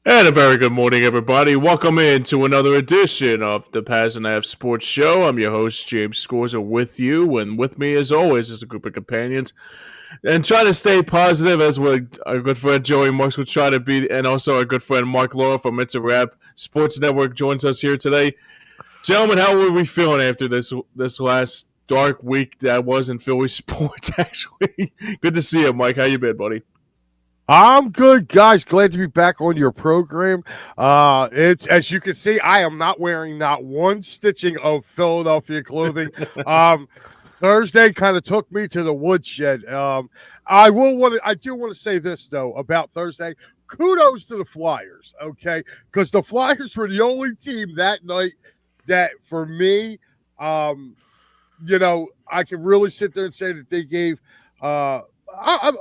And a very good morning, everybody. Welcome in to another edition of the Pass and a Half Sports Show. I'm your host, James Scorza, with you. And with me, as always, is a group of companions. And trying to stay positive, as what our good friend Joey Marks will try to be, and also our good friend Mike Lauro from It's a Wrap Sports Network joins us here today. Gentlemen, how were we feeling after this last dark week that was in Philly sports, actually? Good to see you, Mike. How you been, buddy? I'm good, guys. Glad to be back on your program. It's as you can see, I am not wearing not one stitching of Philadelphia clothing. Um, Thursday kind of took me to the woodshed. I do want to say this though about Thursday. Kudos to the Flyers, okay? Because the Flyers were the only team that night that, for me, um, I can really sit there and say that they gave.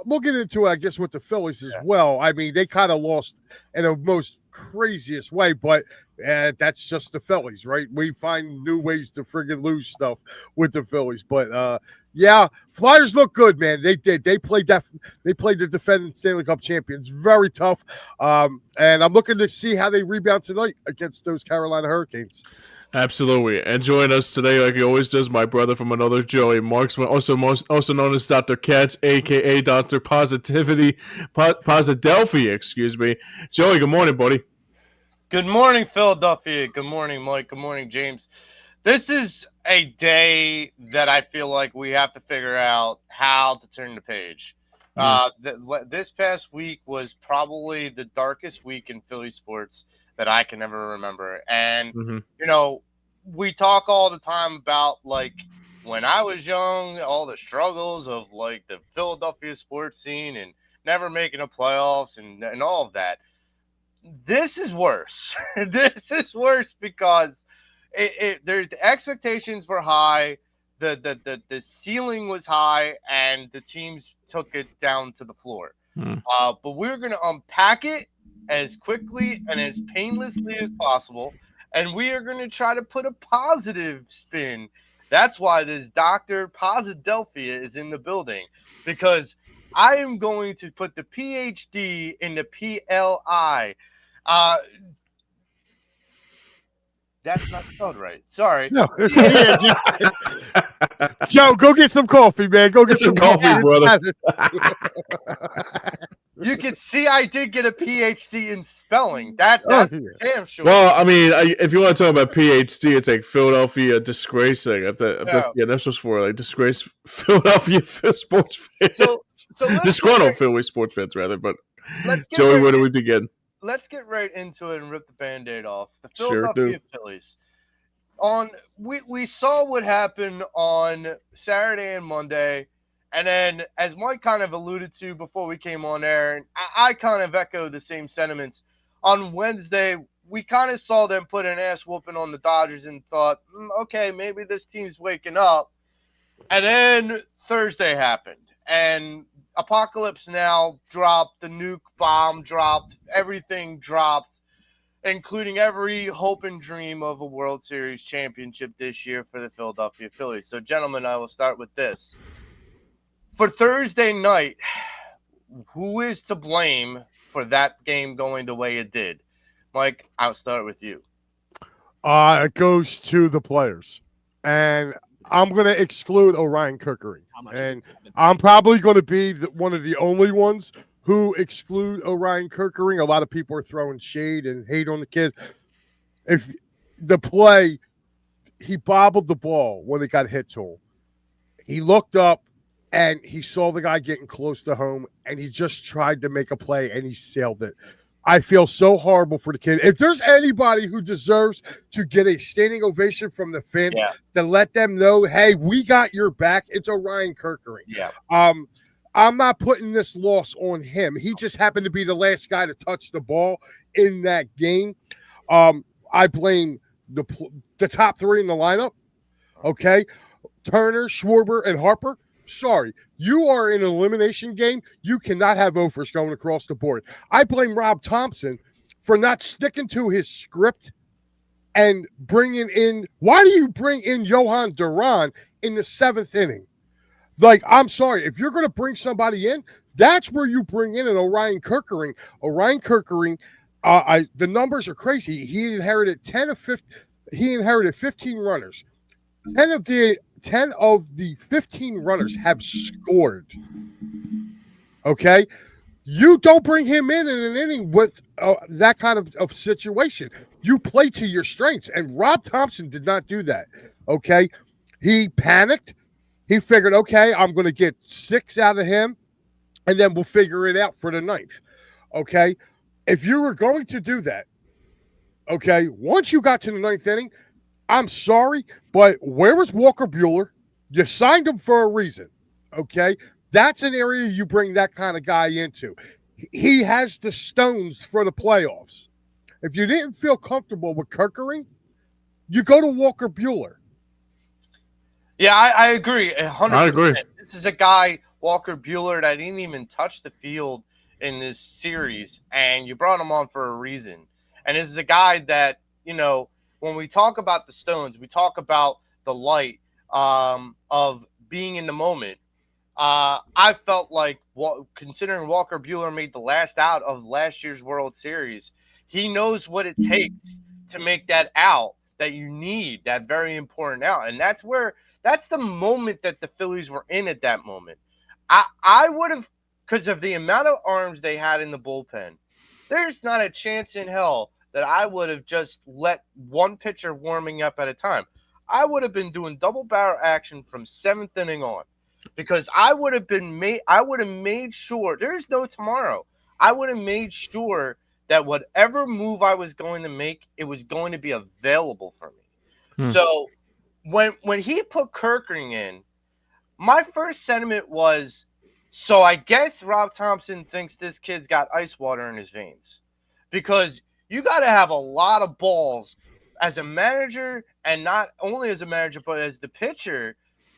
We'll get into it, I guess, with the Phillies as well. I mean, they kind of lost in a most craziest way, but that's just the Phillies, right? We find new ways to friggin' lose stuff with the Phillies, but yeah, Flyers look good, man. They did. They played the defending Stanley Cup champions. Very tough, and I'm looking to see how they rebound tonight against those Carolina Hurricanes. Absolutely. And joining us today, like he always does, my brother from another Joey Marks, also known as Dr. Katz, a.k.a. Dr. Positivity, Posidelphia, excuse me. Joey, good morning, buddy. Good morning, Philadelphia. Good morning, Mike. Good morning, James. This is a day that I feel like we have to figure out how to turn the page. This past week was probably the darkest week in Philly sports that I can ever remember. And, we talk all the time about, like, when I was young, all the struggles of, like, the Philadelphia sports scene and never making the playoffs and all of that. This is worse. This is worse because the expectations were high, the ceiling was high, and the teams took it down to the floor. But we're going to unpack it as quickly and as painlessly as possible, and we are going to try to put a positive spin. That's why this Dr. Posidelphia is in the building, because I am going to put the PhD in the PLI. That's not spelled right. Sorry. No. Joe, go get some coffee, man. Go get some coffee, brother. You can see I did get a PhD in spelling. That's damn sure. Well, I mean, if you want to talk about PhD, it's like Philadelphia disgracing. If that's the initials for like disgrace Philadelphia sports fans. So disgruntled Philly sports fans, rather. But Joey, where do we begin? Let's get right into it and rip the Band-Aid off. The Philadelphia Phillies. We saw what happened on Saturday and Monday, and then as Mike kind of alluded to before we came on air, and I kind of echo the same sentiments. On Wednesday, we kind of saw them put an ass whooping on the Dodgers and thought, okay, maybe this team's waking up. And then Thursday happened, and Apocalypse Now dropped, the nuke bomb dropped, everything dropped, including every hope and dream of a World Series championship this year for the Philadelphia Phillies. So, gentlemen, I will start with this. For Thursday night, who is to blame for that game going the way it did? Mike, I'll start with you. It goes to the players. And I'm going to exclude Orion Kirkering. And I'm probably going to be one of the only ones who exclude Orion Kirkering. A lot of people are throwing shade and hate on the kid. If the play, he bobbled the ball when it got hit to him. He looked up and he saw the guy getting close to home, and he just tried to make a play, and he sailed it. I feel so horrible for the kid. If there's anybody who deserves to get a standing ovation from the fans to let them know, hey, we got your back, it's Orion Kirkering. Yeah. I'm not putting this loss on him. He just happened to be the last guy to touch the ball in that game. I blame the top three in the lineup, okay? Turner, Schwarber, and Harper. Sorry, you are in an elimination game. You cannot have offers going across the board. I blame Rob Thompson for not sticking to his script and bringing in. Why do you bring in Johan Duran in the seventh inning? Like, I'm sorry, if you're going to bring somebody in, that's where you bring in an Orion Kirkering. Orion Kirkering the numbers are crazy. He inherited 10 of 50. He inherited 15 runners. 10 of the 15 runners have scored. Okay, you don't bring him in an inning with that kind of situation. You play to your strengths, and Rob Thompson did not do that. Okay, he panicked. He figured, okay, I'm going to get 6 out of him, and then we'll figure it out for the 9th. Okay, if you were going to do that, okay, once you got to the 9th inning, I'm sorry, but where was Walker Buehler? You signed him for a reason. Okay, that's an area you bring that kind of guy into. He has the stones for the playoffs. If you didn't feel comfortable with Kirkering, you go to Walker Buehler. Yeah, I agree. 100%. I agree. This is a guy, Walker Buehler, that didn't even touch the field in this series, and you brought him on for a reason. And this is a guy that, when we talk about the stones, we talk about the light of being in the moment. I felt like, considering Walker Buehler made the last out of last year's World Series, he knows what it takes to make that out that you need, that very important out. And that's the moment that the Phillies were in at that moment. I would have, because of the amount of arms they had in the bullpen, there's not a chance in hell that I would have just let one pitcher warming up at a time. I would have been doing double barrel action from 7th inning on, because I would have made sure there's no tomorrow. I would have made sure that whatever move I was going to make, it was going to be available for me. So when he put Kirkering in, my first sentiment was, so I guess Rob Thompson thinks this kid's got ice water in his veins, because you got to have a lot of balls as a manager, and not only as a manager, but as the pitcher,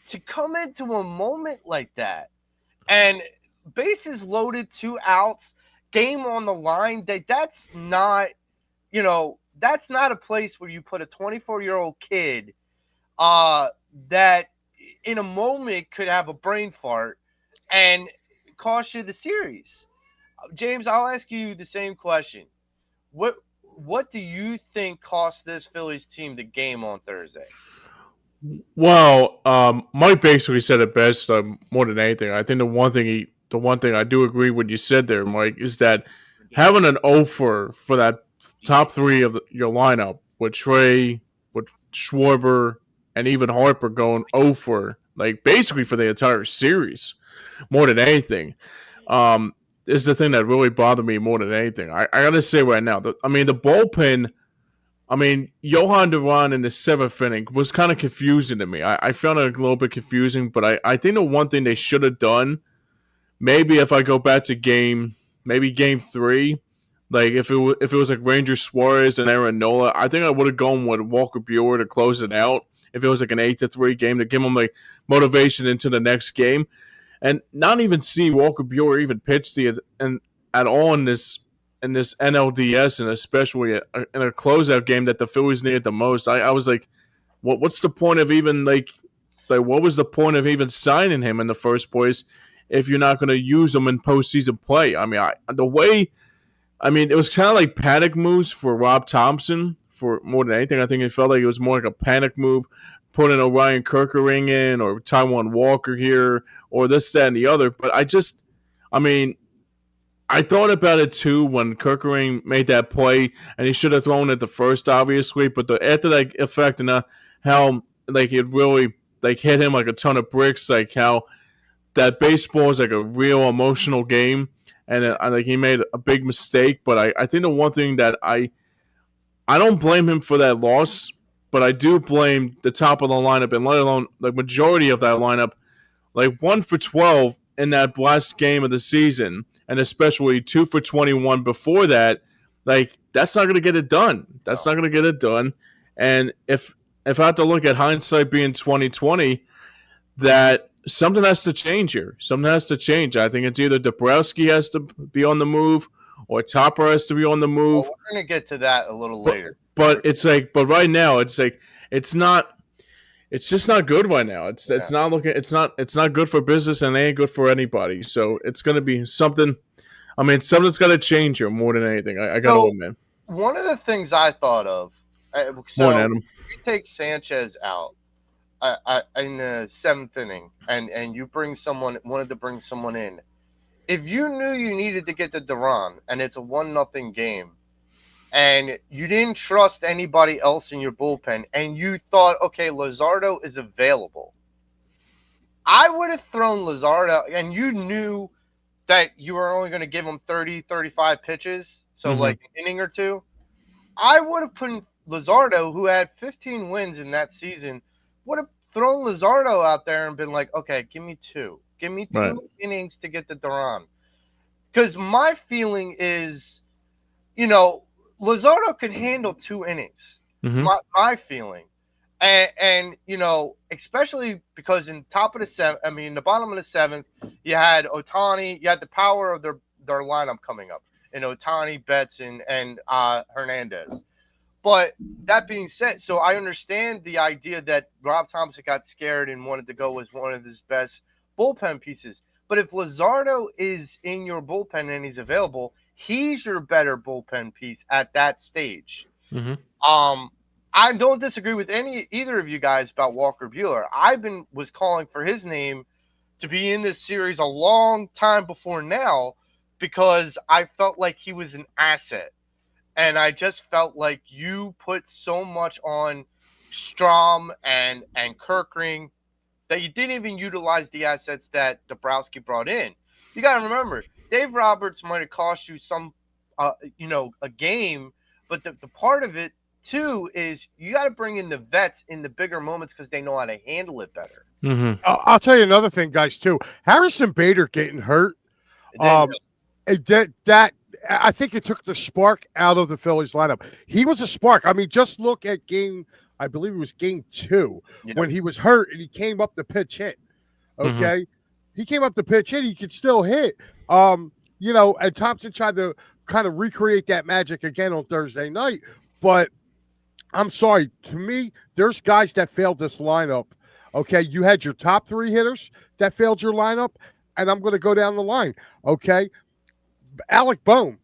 to come into a moment like that. And bases loaded, 2 outs, game on the line, that's not a place where you put a 24-year-old kid that in a moment could have a brain fart and cost you the series. James, I'll ask you the same question. What do you think cost this Phillies team the game on Thursday? Well, Mike basically said it best more than anything. I think the one thing I do agree with you said there, Mike, is that having an offer for that top 3 of your lineup with Trey, with Schwarber, and even Harper going offer, like basically for the entire series, more than anything, is the thing that really bothered me more than anything. I gotta say right now, the bullpen. Johan Duran in the 7th inning was kind of confusing to me. I found it a little bit confusing, but I think the one thing they should have done, maybe if I go back to game 3, like if it was like Ranger Suarez and Aaron Nola, I think I would have gone with Walker Buehler to close it out. If it was like an 8-3 game, to give them like motivation into the next game, and not even see Walker Buehler even pitch at all in this NLDS, and especially in a closeout game that the Phillies needed the most. I was like, what's the point of even like what was the point of even signing him in the first place if you're not going to use him in postseason play? It was kind of like panic moves for Rob Thompson for more than anything. I think it felt like it was more like a panic move, putting Orion Kirkering in or Taijuan Walker here or this, that, and the other. But I thought about it too when Kirkering made that play, and he should have thrown it the first, obviously. But after that effect and how like it really like hit him like a ton of bricks, like how that baseball is like a real emotional game, and I think he made a big mistake. But I think the one thing that I don't blame him for that loss, but I do blame the top of the lineup, and let alone the majority of that lineup, like 1 for 12 in that last game of the season. And especially 2 for 21 before that, like that's not going to get it done. That's not going to get it done. And if I have to look at hindsight being 2020, that something has to change here. Something has to change. I think it's either Dabrowski has to be on the move or Topper has to be on the move. Well, we're going to get to that a little later. But right now it's like it's just not good right now. It's not good for business, and it ain't good for anybody. So it's going to be something. I mean, something's got to change here more than anything. I got to admit. One of the things I thought of, More than Adam. you take Sanchez out in the 7th inning, and you wanted to bring someone in. If you knew you needed to get to Duran, and it's a 1-0 game, and you didn't trust anybody else in your bullpen, and you thought, okay, Luzardo is available, I would have thrown Luzardo, and you knew that you were only going to give him 30, 35 pitches, so like an inning or two. I would have put Luzardo, who had 15 wins in that season, would have thrown Luzardo out there and been like, okay, give me 2. Give me 2 innings to get to Duran. Because my feeling is, Luzardo can handle 2 innings. My feeling. And especially because in the bottom of the 7th, you had Ohtani, you had the power of their lineup coming up in Ohtani, Betts, and Hernandez. But that being said, so I understand the idea that Rob Thompson got scared and wanted to go as one of his best bullpen pieces. But if Luzardo is in your bullpen and he's available, he's your better bullpen piece at that stage. I don't disagree with either of you guys about Walker Buehler. Was calling for his name to be in this series a long time before now because I felt like he was an asset. And I just felt like you put so much on Strom and Kerkering that you didn't even utilize the assets that Dabrowski brought in. You got to remember, Dave Roberts might have cost you some, a game, but the part of it, too, is you got to bring in the vets in the bigger moments because they know how to handle it better. I'll tell you another thing, guys, too. Harrison Bader getting hurt, I think it took the spark out of the Phillies lineup. He was a spark. I mean, just look at I believe it was game 2 when he was hurt and he came up the pitch hit. Okay? He came up the pitch hit. He could still hit. And Thompson tried to kind of recreate that magic again on Thursday night. But I'm sorry. To me, there's guys that failed this lineup. Okay? You had your top 3 hitters that failed your lineup, and I'm going to go down the line. Okay? Alec Bohm,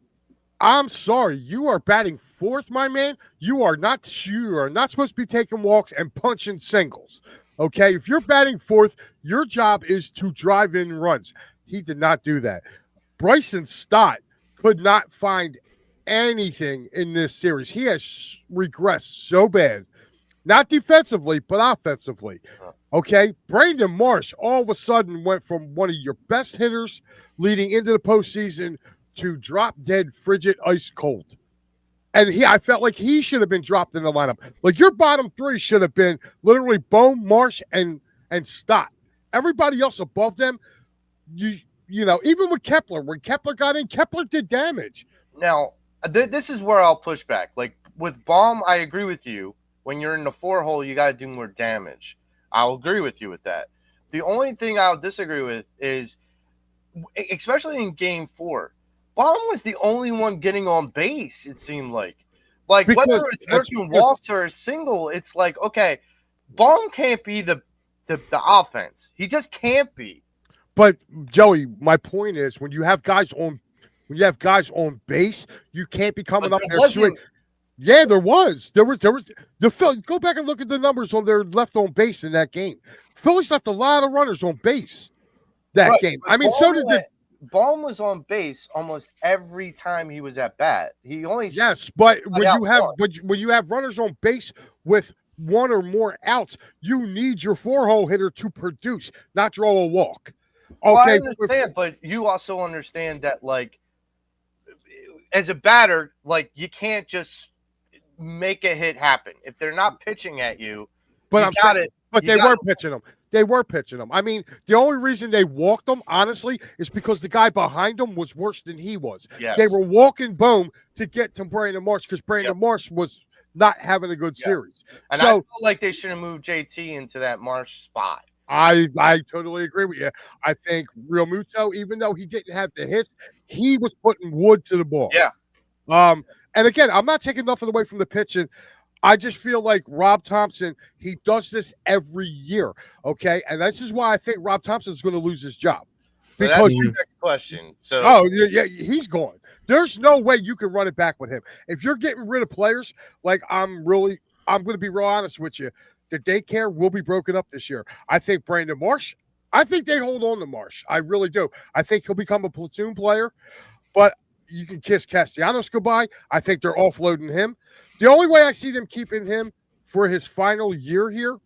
I'm sorry. You are batting 4th, my man. You are not supposed to be taking walks and punching singles. Okay? If you're batting 4th, your job is to drive in runs. He did not do that. Bryson Stott could not find anything in this series. He has regressed so bad. Not defensively, but offensively. Okay? Brandon Marsh all of a sudden went from one of your best hitters leading into the postseason to drop dead, frigid, ice cold. And I felt like he should have been dropped in the lineup. Like your bottom 3 should have been literally Bohm, Marsh, and Stott. Everybody else above them, even with Kepler, when Kepler got in, Kepler did damage. Now, this is where I'll push back. Like with Baum, I agree with you. When you're in the 4 hole, you got to do more damage. I'll agree with you with that. The only thing I'll disagree with is, especially in game 4, Baum was the only one getting on base, it seemed like. Like, whether it's working walks or a single, it's like, okay, Baum can't be the offense. He just can't be. But, Joey, my point is, when you have guys on base, you can't be coming up there shooting. Yeah, there was. Go back and look at the numbers on their left on base in that game. Phillies left a lot of runners on base that game. I mean, so did the Baum was on base almost every time he was at bat. He only but when you have runners on base with 1 or more outs, you need your 4-hole hitter to produce, not draw a walk. Okay, well, I understand, but you also understand that, like, as a batter, like, you can't just make a hit happen if they're not pitching at you. But they were pitching them. They were pitching them. I mean, the only reason they walked them, honestly, is because the guy behind them was worse than he was. Yes. They were walking Bohm to get to Brandon Marsh because Brandon Marsh was not having a good series. And I feel like they should have moved JT into that Marsh spot. I totally agree with you. I think Real Muto, even though he didn't have the hits, he was putting wood to the ball. Yeah. And again, I'm not taking nothing away from the pitching. I just feel like Rob Thompson, he does this every year, okay? And this is why I think Rob Thompson is going to lose his job. So that's because the you. next question. So Oh yeah, he's gone. There's no way you can run it back with him. If you're getting rid of players, like I'm going to be real honest with you. The daycare will be broken up this year. I think Brandon Marsh. I think they hold on to Marsh. I really do. I think he'll become a platoon player, but you can kiss Castellanos goodbye. I think they're offloading him. The only way I see them keeping him for his final year here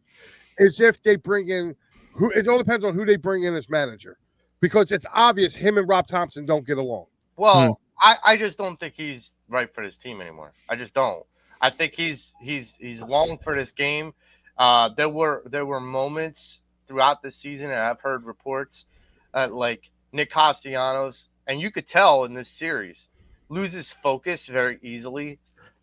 is if they bring in who. It all depends on who they bring in as manager, because it's obvious him and Rob Thompson don't get along. well, I just don't think he's right for this team anymore. I just don't. I think he's long for this game. There were moments throughout the season, and I've heard reports like Nick Castellanos, and you could tell in this series loses focus very easily.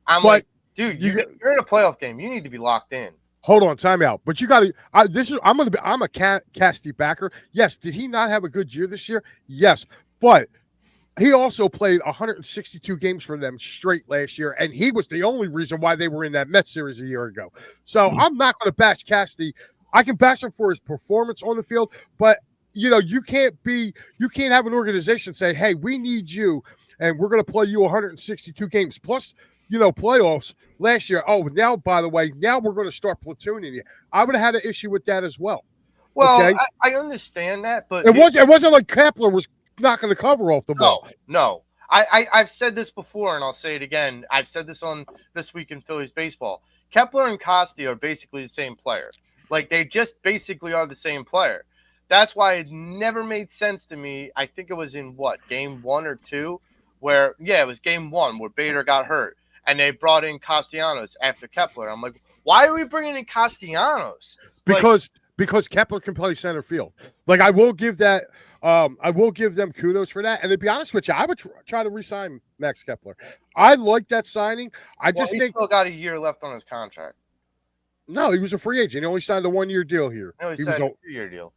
I'm But like, dude, you you're in a playoff game. You need to be locked in. hold on, time out. But you got to. I'm a Casty backer. Yes, did he not have a good year this year? Yes, but he also played 162 games for them straight last year, and he was the only reason why they were in that Mets series a year ago. So I'm not going to bash Cassidy. I can bash him for his performance on the field, but you can't have an organization say, "Hey, we need you, and we're going to play you 162 games plus." Playoffs last year. Oh, now by the way, now we're going to start platooning you. I would have had an issue with that as well. Well, Okay, I understand that, but it wasn't like Kepler was knocking the cover off the ball. No. I've said this before, and I'll say it again. I've said this on This Week in Phillies Baseball. Kepler and Costi are basically the same player. Like, they just basically are the same player. That's why it never made sense to me. I think it was in game 1 or 2, where it was game 1 where Bader got hurt, and they brought in Castellanos after Kepler. I'm like, why are we bringing in Castellanos? Because Kepler can play center field. Like, I will give that. I will give them kudos for that. And to be honest with you, I would try to re-sign Max Kepler. I like that signing. I just think still got a year left on his contract. No, he was a free agent. He only signed a 1-year deal here. No, he signed a 2-year deal.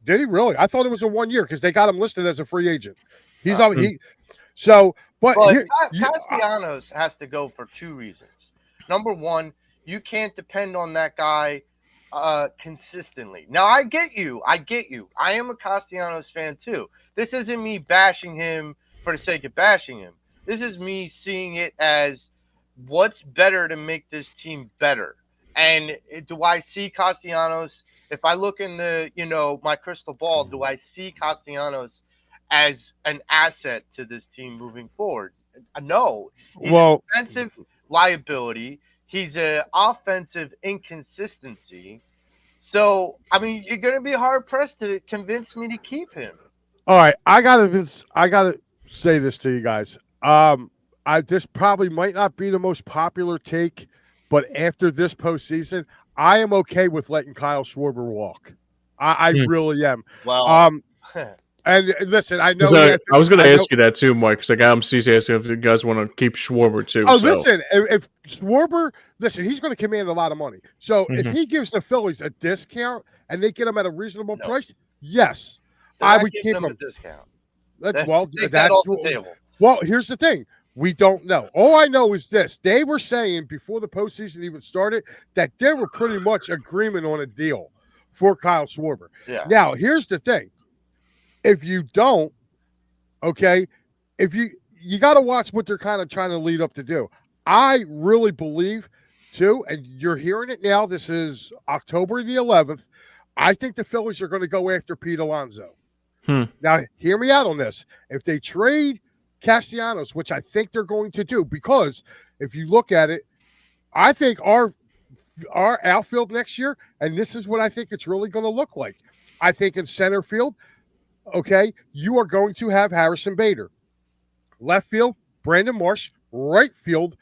Did he really? I thought it was a 1 year because they got him listed as a free agent. He's Castellanos has to go for 2 reasons. Number one, you can't depend on that guy consistently. Now, I get you. I am a Castellanos fan too. This isn't me bashing him for the sake of bashing him. This is me seeing it as what's better to make this team better. And do I see Castellanos? If I look in my crystal ball, do I see Castellanos as an asset to this team moving forward? No. He's an offensive liability. He's an offensive inconsistency. So, I mean, you're going to be hard pressed to convince me to keep him. All right, I gotta say this to you guys. This probably might not be the most popular take, but after this postseason, I am okay with letting Kyle Schwarber walk. I really am. Well, and listen, I know. I was going to ask you that too, Mike, because I'm asking if you guys want to keep Schwarber too. Listen, if Schwarber, he's going to command a lot of money. So if he gives the Phillies a discount and they get him at a reasonable price, yes, I would keep him a discount. That's off the table. Well, here's the thing. We don't know. All I know is this. They were saying before the postseason even started that they were pretty much agreement on a deal for Kyle Schwarber. Yeah. Now, here's the thing. If you don't, if you got to watch what they're kind of trying to lead up to do. I really believe, too, and you're hearing it now. This is October the 11th. I think the Phillies are going to go after Pete Alonso. Now, hear me out on this. If they trade Castellanos, which I think they're going to do, because if you look at it, I think our outfield next year, and this is what I think it's really going to look like. I think in center field, you are going to have Harrison Bader. Left field, Brandon Marsh. Right field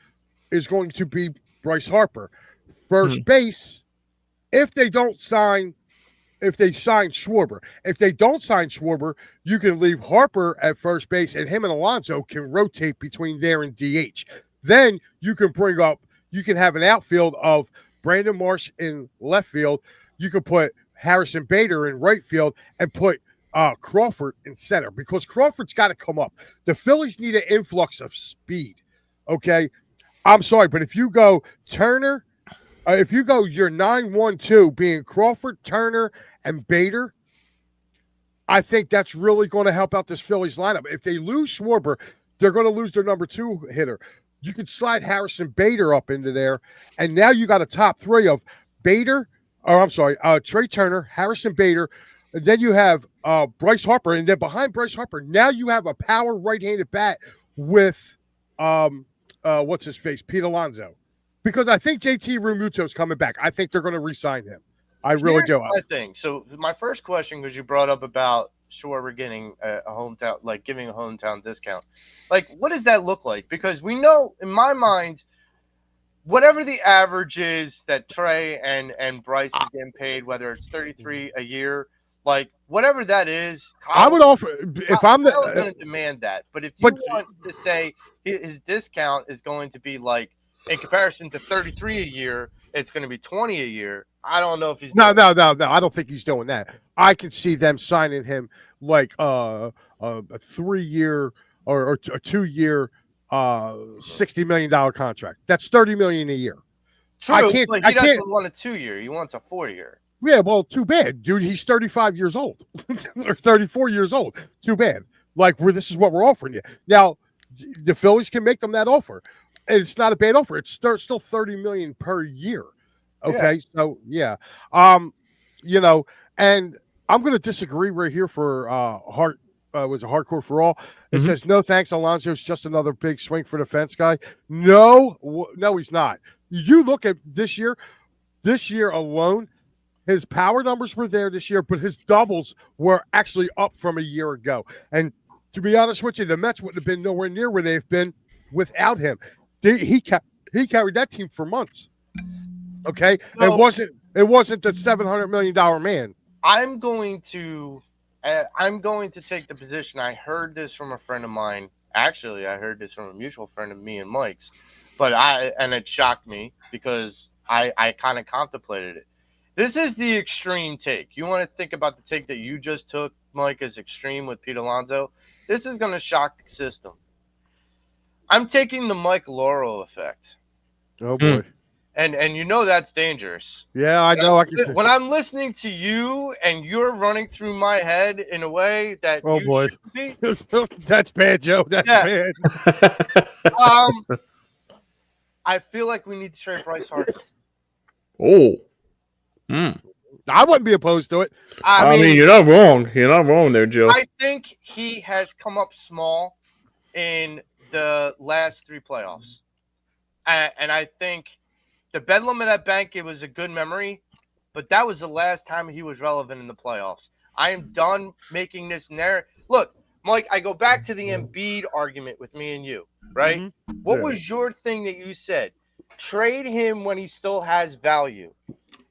is going to be Bryce Harper. First base, if they sign Schwarber. If they don't sign Schwarber, you can leave Harper at first base, and him and Alonso can rotate between there and DH. Then you can have an outfield of Brandon Marsh in left field. You can put Harrison Bader in right field and put Crawford in center, because Crawford's got to come up. The Phillies need an influx of speed. Okay? I'm sorry, but if you go Turner, if you go your 9-1-2 being Crawford, Turner, and Bader, I think that's really going to help out this Phillies lineup. If they lose Schwarber, they're going to lose their number 2 hitter. You could slide Harrison Bader up into there, and now you got a top 3 of Trey Turner, Harrison Bader, and then you have Bryce Harper, and then behind Bryce Harper, now you have a power right-handed bat with what's his face, Pete Alonso, because I think JT Realmuto's coming back. I think they're going to re-sign him. I really do. I think so. My first question, because you brought up about Schwarber getting a hometown, like giving a hometown discount, like what does that look like? Because we know, in my mind, whatever the average is that Trey and Bryce is getting paid, whether it's 33 a year, like whatever that is, I would offer if I'm going to demand that. But if you want to say his discount is going to be like in comparison to 33 a year, it's going to be 20 a year. I don't know if he's no. I don't think he's doing that. I can see them signing him like a 3-year or a 2-year $60 million contract. That's $30 million a year. True. He doesn't want a 2-year. He wants a 4-year. Yeah, well, too bad, dude. He's 35 years old or 34 years old. Too bad. Like, this is what we're offering you now. The Phillies can make them that offer. It's not a bad offer. It's still $30 million per year. Okay, yeah. So yeah, and I'm going to disagree right here for was a hardcore for all. It says no thanks, Alonso's just another big swing for the fence guy. No, he's not. You look at this year alone, his power numbers were there this year, but his doubles were actually up from a year ago. And to be honest with you, the Mets wouldn't have been nowhere near where they've been without him. He carried that team for months. Okay, so, it wasn't the $700 million man. I'm going to take the position. I heard this from a friend of mine. Actually, I heard this from a mutual friend of me and Mike's, and it shocked me because I kind of contemplated it. This is the extreme take. You want to think about the take that you just took, Mike, as extreme with Pete Alonso. This is going to shock the system. I'm taking the Mike Lauro effect. Oh boy. And you know that's dangerous. Yeah, I know. When I'm listening to you and you're running through my head in a way that shouldn't be. That's bad, Joe. That's bad. I feel like we need to trade Bryce Harper. Oh. I wouldn't be opposed to it. I mean, you're not wrong. You're not wrong there, Joe. I think he has come up small in the last 3 playoffs. And I think the Bedlam at that bank, it was a good memory, but that was the last time he was relevant in the playoffs. I am done making this narrative. Look, Mike, I go back to the Embiid argument with me and you, right? Mm-hmm. What was your thing that you said? Trade him when he still has value.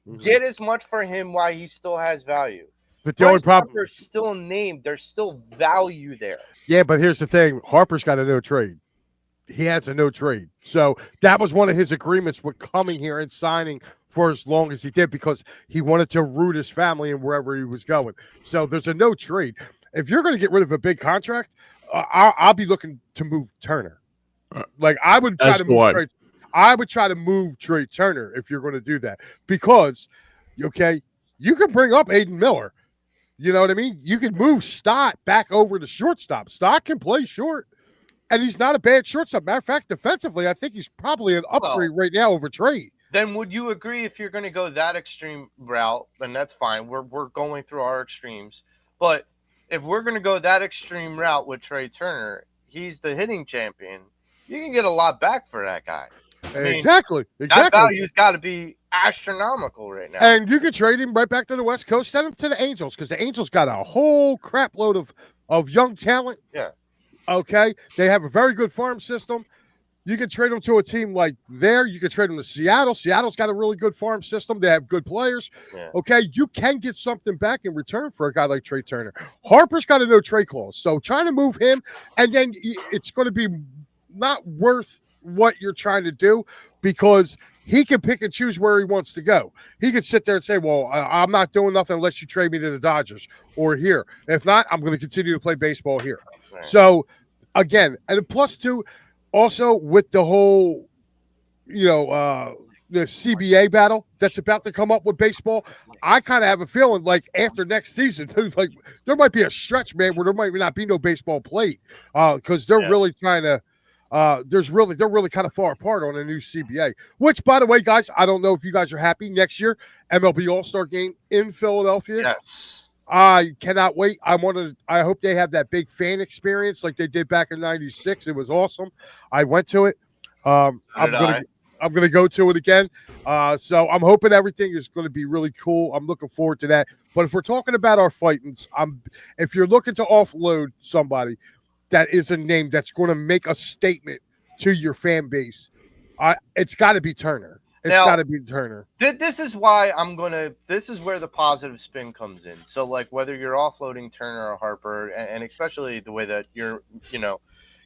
Mm-hmm. Get as much for him while he still has value. But the only problem, Harper's still named. There's still value there. Yeah, but here's the thing. Harper's got a no trade. He has a no trade. So that was one of his agreements with coming here and signing for as long as he did because he wanted to root his family and wherever he was going. So there's a no trade. If you're going to get rid of a big contract, I'll be looking to move Turner. Like I would try to move Trey. I would try to move Trey Turner if you're going to do that because, okay, you can bring up Aiden Miller. You know what I mean? You can move Stott back over to shortstop. Stott can play short, and he's not a bad shortstop. Matter of fact, defensively, I think he's probably an upgrade right now over Trey. Then would you agree if you're going to go that extreme route, and that's fine. We're going through our extremes. But if we're going to go that extreme route with Trey Turner, he's the hitting champion. You can get a lot back for that guy. I mean, exactly. That value's got to be astronomical right now. And you could trade him right back to the West Coast, send him to the Angels because the Angels got a whole crap load of young talent. Yeah. Okay. They have a very good farm system. You can trade them to a team like there. You can trade them to Seattle. Seattle's got a really good farm system. They have good players. Yeah. Okay. You can get something back in return for a guy like Trey Turner. Harper's got a no trade clause. So trying to move him, and then it's going to be not worth what you're trying to do because he can pick and choose where he wants to go. He could sit there and say, well, I'm not doing nothing unless you trade me to the Dodgers or here. If not, I'm going to continue to play baseball here. Right. So, again, and plus two, also with the whole, the CBA battle that's about to come up with baseball, I kind of have a feeling like after next season, like there might be a stretch, man, where there might not be no baseball plate because they're really trying to. They're really kind of far apart on a new CBA. Which, by the way, guys, I don't know if you guys are happy next year MLB All-Star Game in Philadelphia. Yes. I cannot wait. I hope they have that big fan experience like they did back in '96. It was awesome. I went to it. I'm gonna go to it again. So I'm hoping everything is going to be really cool. I'm looking forward to that. But if we're talking about our fightings, if you're looking to offload somebody that is a name that's going to make a statement to your fan base, it's got to be Turner. It's got to be Turner. This is why this is where the positive spin comes in. So, like, whether you're offloading Turner or Harper, and especially the way that you're,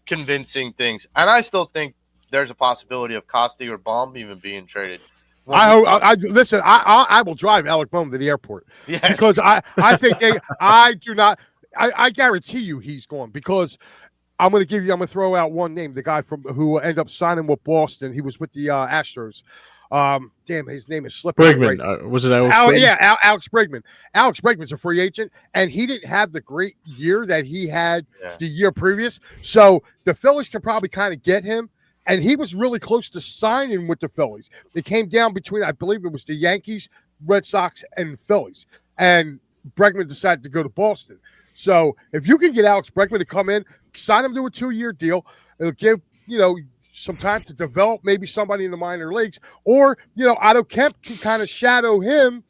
convincing things. And I still think there's a possibility of Costi or Baum even being traded. Listen, I will drive Alec Bohm to the airport. Yes. Because I think I guarantee you he's going because I'm going to throw out one name, the guy who ended up signing with Boston. He was with the Astros. His name is slipping. Bregman. Right. Was it Alex Bregman? Yeah, Alex Bregman. Alex Bregman's a free agent, and he didn't have the great year that he had the year previous. So the Phillies can probably kind of get him, and he was really close to signing with the Phillies. It came down between, I believe it was the Yankees, Red Sox, and Phillies. And Bregman decided to go to Boston. So if you can get Alex Bregman to come in, sign him to a 2-year deal, it'll give, some time to develop maybe somebody in the minor leagues, or Otto Kemp can kind of shadow him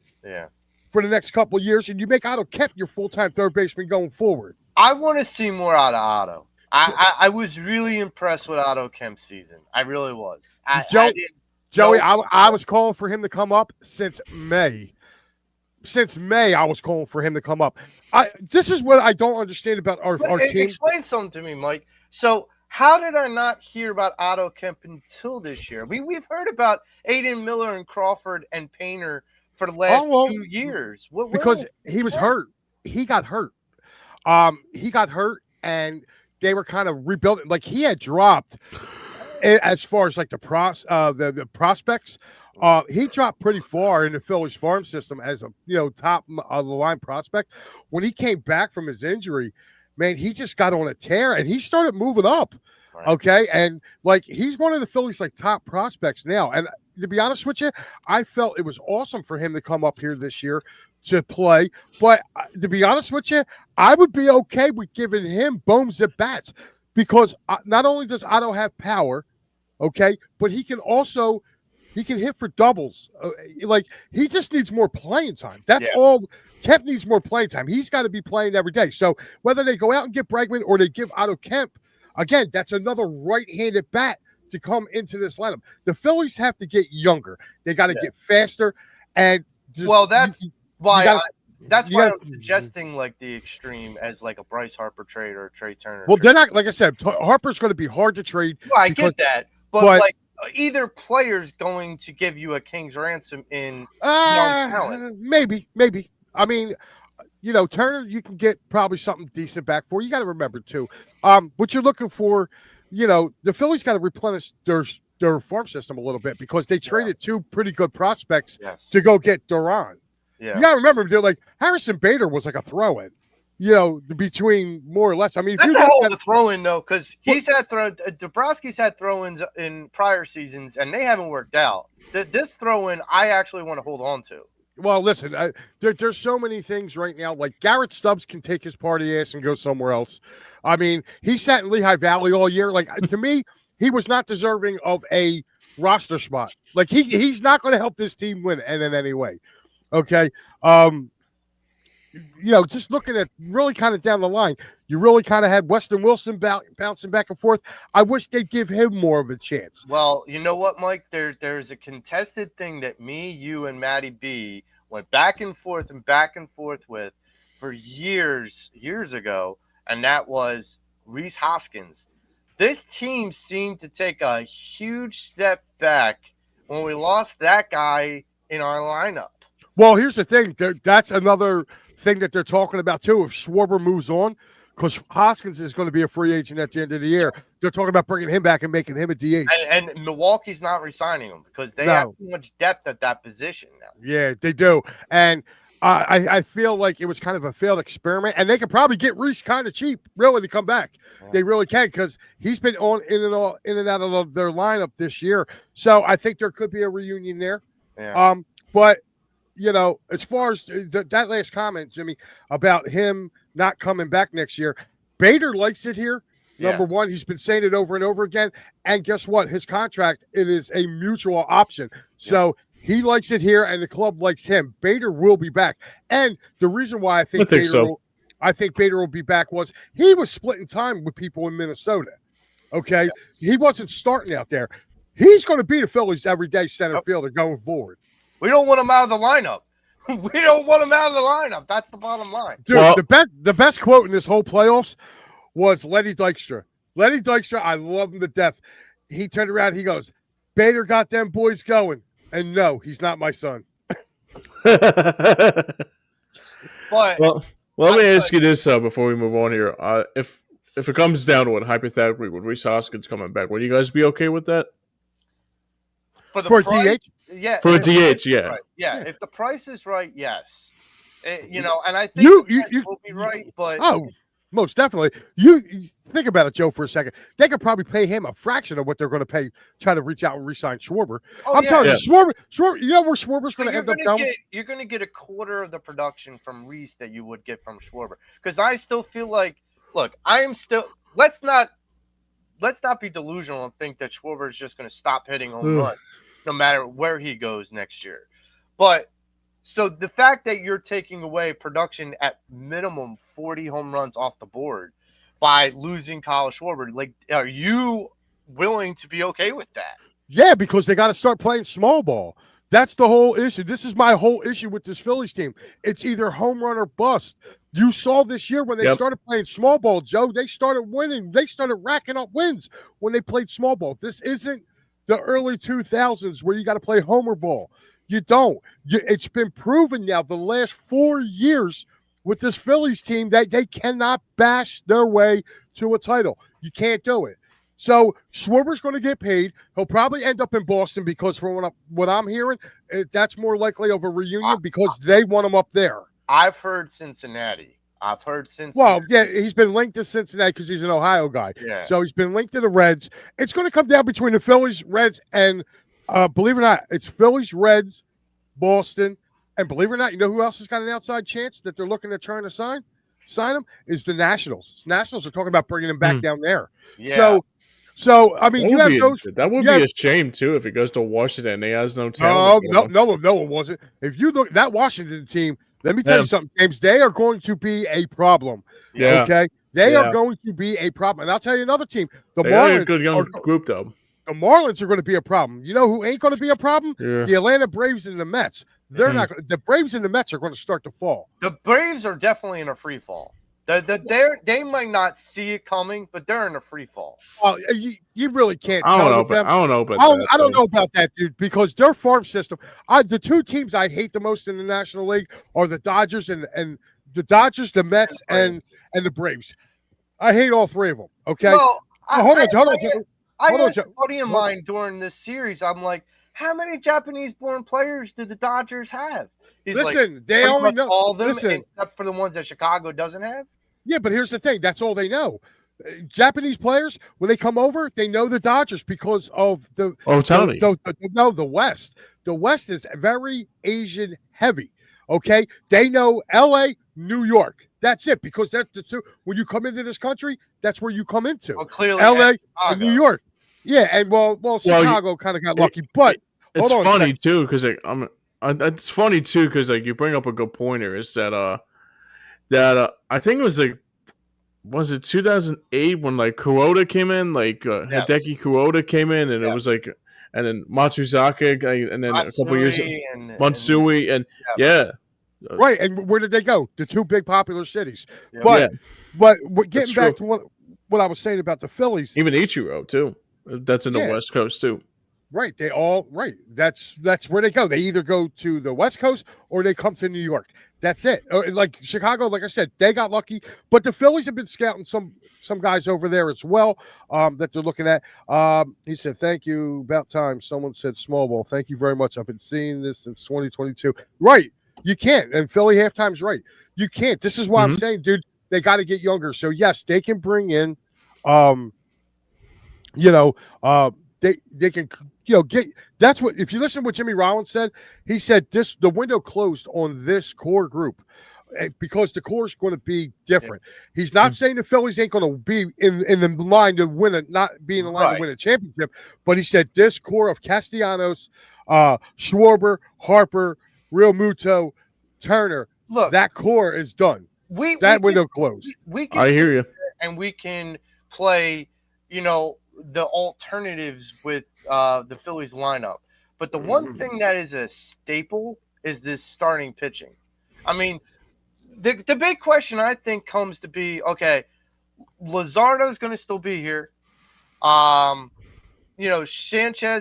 for the next couple of years, and you make Otto Kemp your full-time third baseman going forward. I want to see more out of Otto. I was really impressed with Otto Kemp's season. I really was. Joey, I was calling for him to come up since May. Since May, I was calling for him to come up. This is what I don't understand about our team. Explain something to me, Mike. So, how did I not hear about Otto Kemp until this year? We've heard about Aiden Miller and Crawford and Painter for the last 2 years. Because he was hurt. He got hurt. And they were kind of rebuilding. Like, he had dropped as far as like the prospects. He dropped pretty far in the Phillies farm system as a top of the line prospect. When he came back from his injury, man, he just got on a tear and he started moving up. Right. Okay. And like, he's one of the Phillies like top prospects now. And to be honest with you, I felt it was awesome for him to come up here this year to play. But to be honest with you, I would be okay with giving him Bohm's at bats because not only does Otto have power, okay, but he can hit for doubles. Like, he just needs more playing time. That's all. Kemp needs more playing time. He's got to be playing every day. So whether they go out and get Bregman or they give Otto Kemp, again, that's another right-handed bat to come into this lineup. The Phillies have to get younger. They got to get faster. And that's why I'm suggesting like the extreme as like a Bryce Harper trade or a Trey Turner. Well, they're not, like I said, Harper's going to be hard to trade. Well, I get that, but like, either player's going to give you a king's ransom in young talent. Maybe. I mean, Turner, you can get probably something decent back for. You got to remember too, what you're looking for. The Phillies got to replenish their farm system a little bit because they traded 2 pretty good prospects to go get Duran. Yeah. You got to remember, they're like Harrison Bader was like a throw-in. Between more or less. I mean, that's a hell of a throw-in though, because Dabrowski's had throw-ins in prior seasons, and they haven't worked out. This throw-in, I actually want to hold on to. Well, listen, there's so many things right now. Like Garrett Stubbs can take his party ass and go somewhere else. I mean, he sat in Lehigh Valley all year. Like, to me, he was not deserving of a roster spot. Like, he's not going to help this team win in any way. Okay. Just looking at really kind of down the line, you really kind of had Weston Wilson bouncing back and forth. I wish they'd give him more of a chance. Well, you know what, Mike? There's a contested thing that me, you, and Matty B went back and forth with for years ago, and that was Rhys Hoskins. This team seemed to take a huge step back when we lost that guy in our lineup. Well, here's the thing. That's another thing that they're talking about too. If Schwarber moves on, because Hoskins is going to be a free agent at the end of the year. They're talking about bringing him back and making him a DH. And Milwaukee's not re-signing him because they have too much depth at that position now. Yeah, they do. And I feel like it was kind of a failed experiment, and they could probably get Reese kind of cheap, really, to come back. Yeah. They really can, because he's been in and out of their lineup this year. So I think there could be a reunion there. Yeah. But as far as that last comment, Jimmy, about him not coming back next year, Bader likes it here. Number one, he's been saying it over and over again. And guess what? His contract, it is a mutual option. So he likes it here, and the club likes him. Bader will be back. And the reason why I think Bader will be back was he was splitting time with people in Minnesota. Okay? Yeah. He wasn't starting out there. He's going to be the Phillies everyday center fielder going forward. We don't want him out of the lineup. We don't want him out of the lineup. That's the bottom line. Dude, the best quote in this whole playoffs was Lenny Dykstra. Lenny Dykstra, I love him to death. He turned around, he goes, Bader got them boys going. And no, he's not my son. But well, let me ask you this before we move on here. If it comes down to it, hypothetically, with Rhys Hoskins coming back, would you guys be okay with that? For DH? Yeah. For a DH, yeah. Right. Yeah, if the price is right, yes. And I think you will be right, but most definitely. You think about it, Joe, for a second. They could probably pay him a fraction of what they're going to pay, try to reach out and re-sign Schwarber. I'm telling you, Schwarber, you know where Schwarber's going to end up going? You're going to get a quarter of the production from Rhys that you would get from Schwarber. Because I still feel like, look, let's not be delusional and think that Schwarber is just going to stop hitting home runs no matter where he goes next year. But so the fact that you're taking away production at minimum 40 home runs off the board by losing Kyle Schwarber, like, are you willing to be okay with that? Yeah, because they got to start playing small ball. That's the whole issue. This is my whole issue with this Phillies team. It's either home run or bust. You saw this year when they started playing small ball, Joe, they started winning. They started racking up wins when they played small ball. This isn't the early 2000s where you got to play homer ball. You don't. It's been proven now the last 4 years with this Phillies team that they cannot bash their way to a title. You can't do it. So Schwarber's going to get paid. He'll probably end up in Boston because from what I'm hearing, that's more likely of a reunion because they want him up there. I've heard Cincinnati. Well, yeah, he's been linked to Cincinnati because he's an Ohio guy. Yeah. So he's been linked to the Reds. It's going to come down between the Phillies, Reds, and believe it or not, it's Phillies, Reds, Boston, and believe it or not, you know who else has got an outside chance that they're looking at trying to sign him? Is the Nationals. Nationals are talking about bringing him back down there. Yeah. So I mean, that would be a shame too if he goes to Washington and he has no talent. No, it wasn't. If you look that Washington team, let me tell you something, James. They are going to be a problem. Yeah. Okay. They are going to be a problem. And I'll tell you another team. The Marlins are a good young group, though. The Marlins are going to be a problem. You know who ain't going to be a problem? Yeah. The Atlanta Braves and the Mets. They're not. The Braves and the Mets are going to start to fall. The Braves are definitely in a free fall. They might not see it coming, but they're in a free fall. Oh, you really can't tell them. I don't know about that. I don't know about that, dude, because their farm system. The two teams I hate the most in the National League are the Dodgers and the Dodgers, the Mets, and the Braves. I hate all three of them. Okay. Well, hold on, Joe. I had a buddy of mine during this series. I'm like, how many Japanese-born players do the Dodgers have? He's they only know all of them except for the ones that Chicago doesn't have. Yeah, but here's the thing. That's all they know. Japanese players, when they come over, they know the Dodgers because of the the West. The West is very Asian heavy. Okay, they know L.A., New York. That's it, because that's the two. When you come into this country, that's where you come into. Well, clearly, L.A. and New York. Yeah, and well, Chicago kind of got lucky, but it's funny too because it's funny too because you bring up a good pointer. Is that I think it was it 2008 when Kuroda came in, Hideki Kuroda came in, and it was and then Matsuzaka, and then a couple years Matsui, and right. And where did they go? The two big popular cities. Yeah. But getting back to what I was saying about the Phillies, even Ichiro too. That's in the West Coast too. Right. That's where they go. They either go to the West Coast or they come to New York. That's it. Like Chicago, like I said, they got lucky, but the Phillies have been scouting some guys over there as well that they're looking at. He said, "Thank you. About time." Someone said, "Small ball." Thank you very much. I've been seeing this since 2022. Right. You can't. And Philly halftime's right. You can't. This is why I'm saying, dude, they got to get younger. So yes, they can bring in, you know, they can get. That's what, if you listen to what Jimmy Rollins said, he said the window closed on this core group because the core is going to be different. He's not saying the Phillies ain't going to be in the line to win it, not be in the line to win a championship, but he said this core of Castellanos, Schwarber, Harper, Real Muto, Turner, look, that core is done. That window closed. I hear you. And we can play, the alternatives with the Phillies lineup. But the one thing that is a staple is this starting pitching. I mean, the big question I think comes to be, okay, Luzardo's going to still be here. Sanchez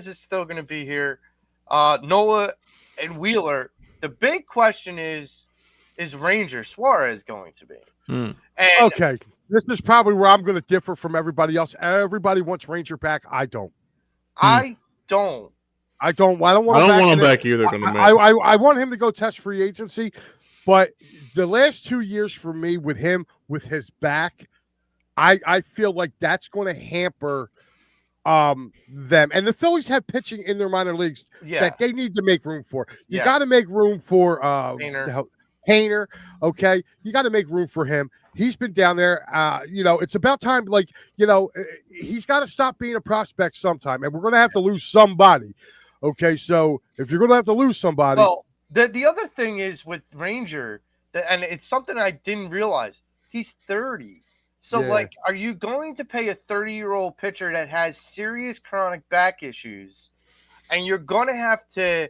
is still going to be here. Nola and Wheeler. The big question is Ranger Suarez going to be? And, okay. This is probably where I'm going to differ from everybody else. Everybody wants Ranger back. I don't. I don't. I don't want him back either. I want him to go test free agency, but the last 2 years for me with him, with his back, I feel like that's going to hamper them. And the Phillies have pitching in their minor leagues that they need to make room for. You got to make room for Painter. Okay, you got to make room for him. He's been down there. It's about time. He's got to stop being a prospect sometime, and we're going to have to lose somebody. Okay, so if you're going to have to lose somebody, well, the other thing is with Ranger, and it's something I didn't realize. He's 30. So, are you going to pay a 30-year-old pitcher that has serious chronic back issues, and you're going to have to,